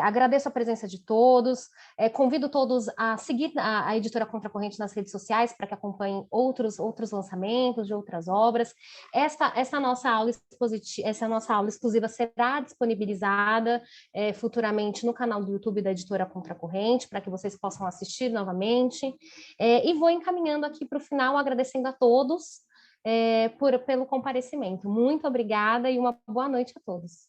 Agradeço a presença de todos, convido todos a seguir a editora Contracorrente nas redes sociais para que acompanhem outros lançamentos de outras obras. Essa nossa aula exclusiva será disponibilizada futuramente no canal do YouTube da editora Contracorrente, para que vocês possam assistir novamente. E vou encaminhando aqui para o final, agradecendo a todos pelo comparecimento. Muito obrigada e uma boa noite a todos.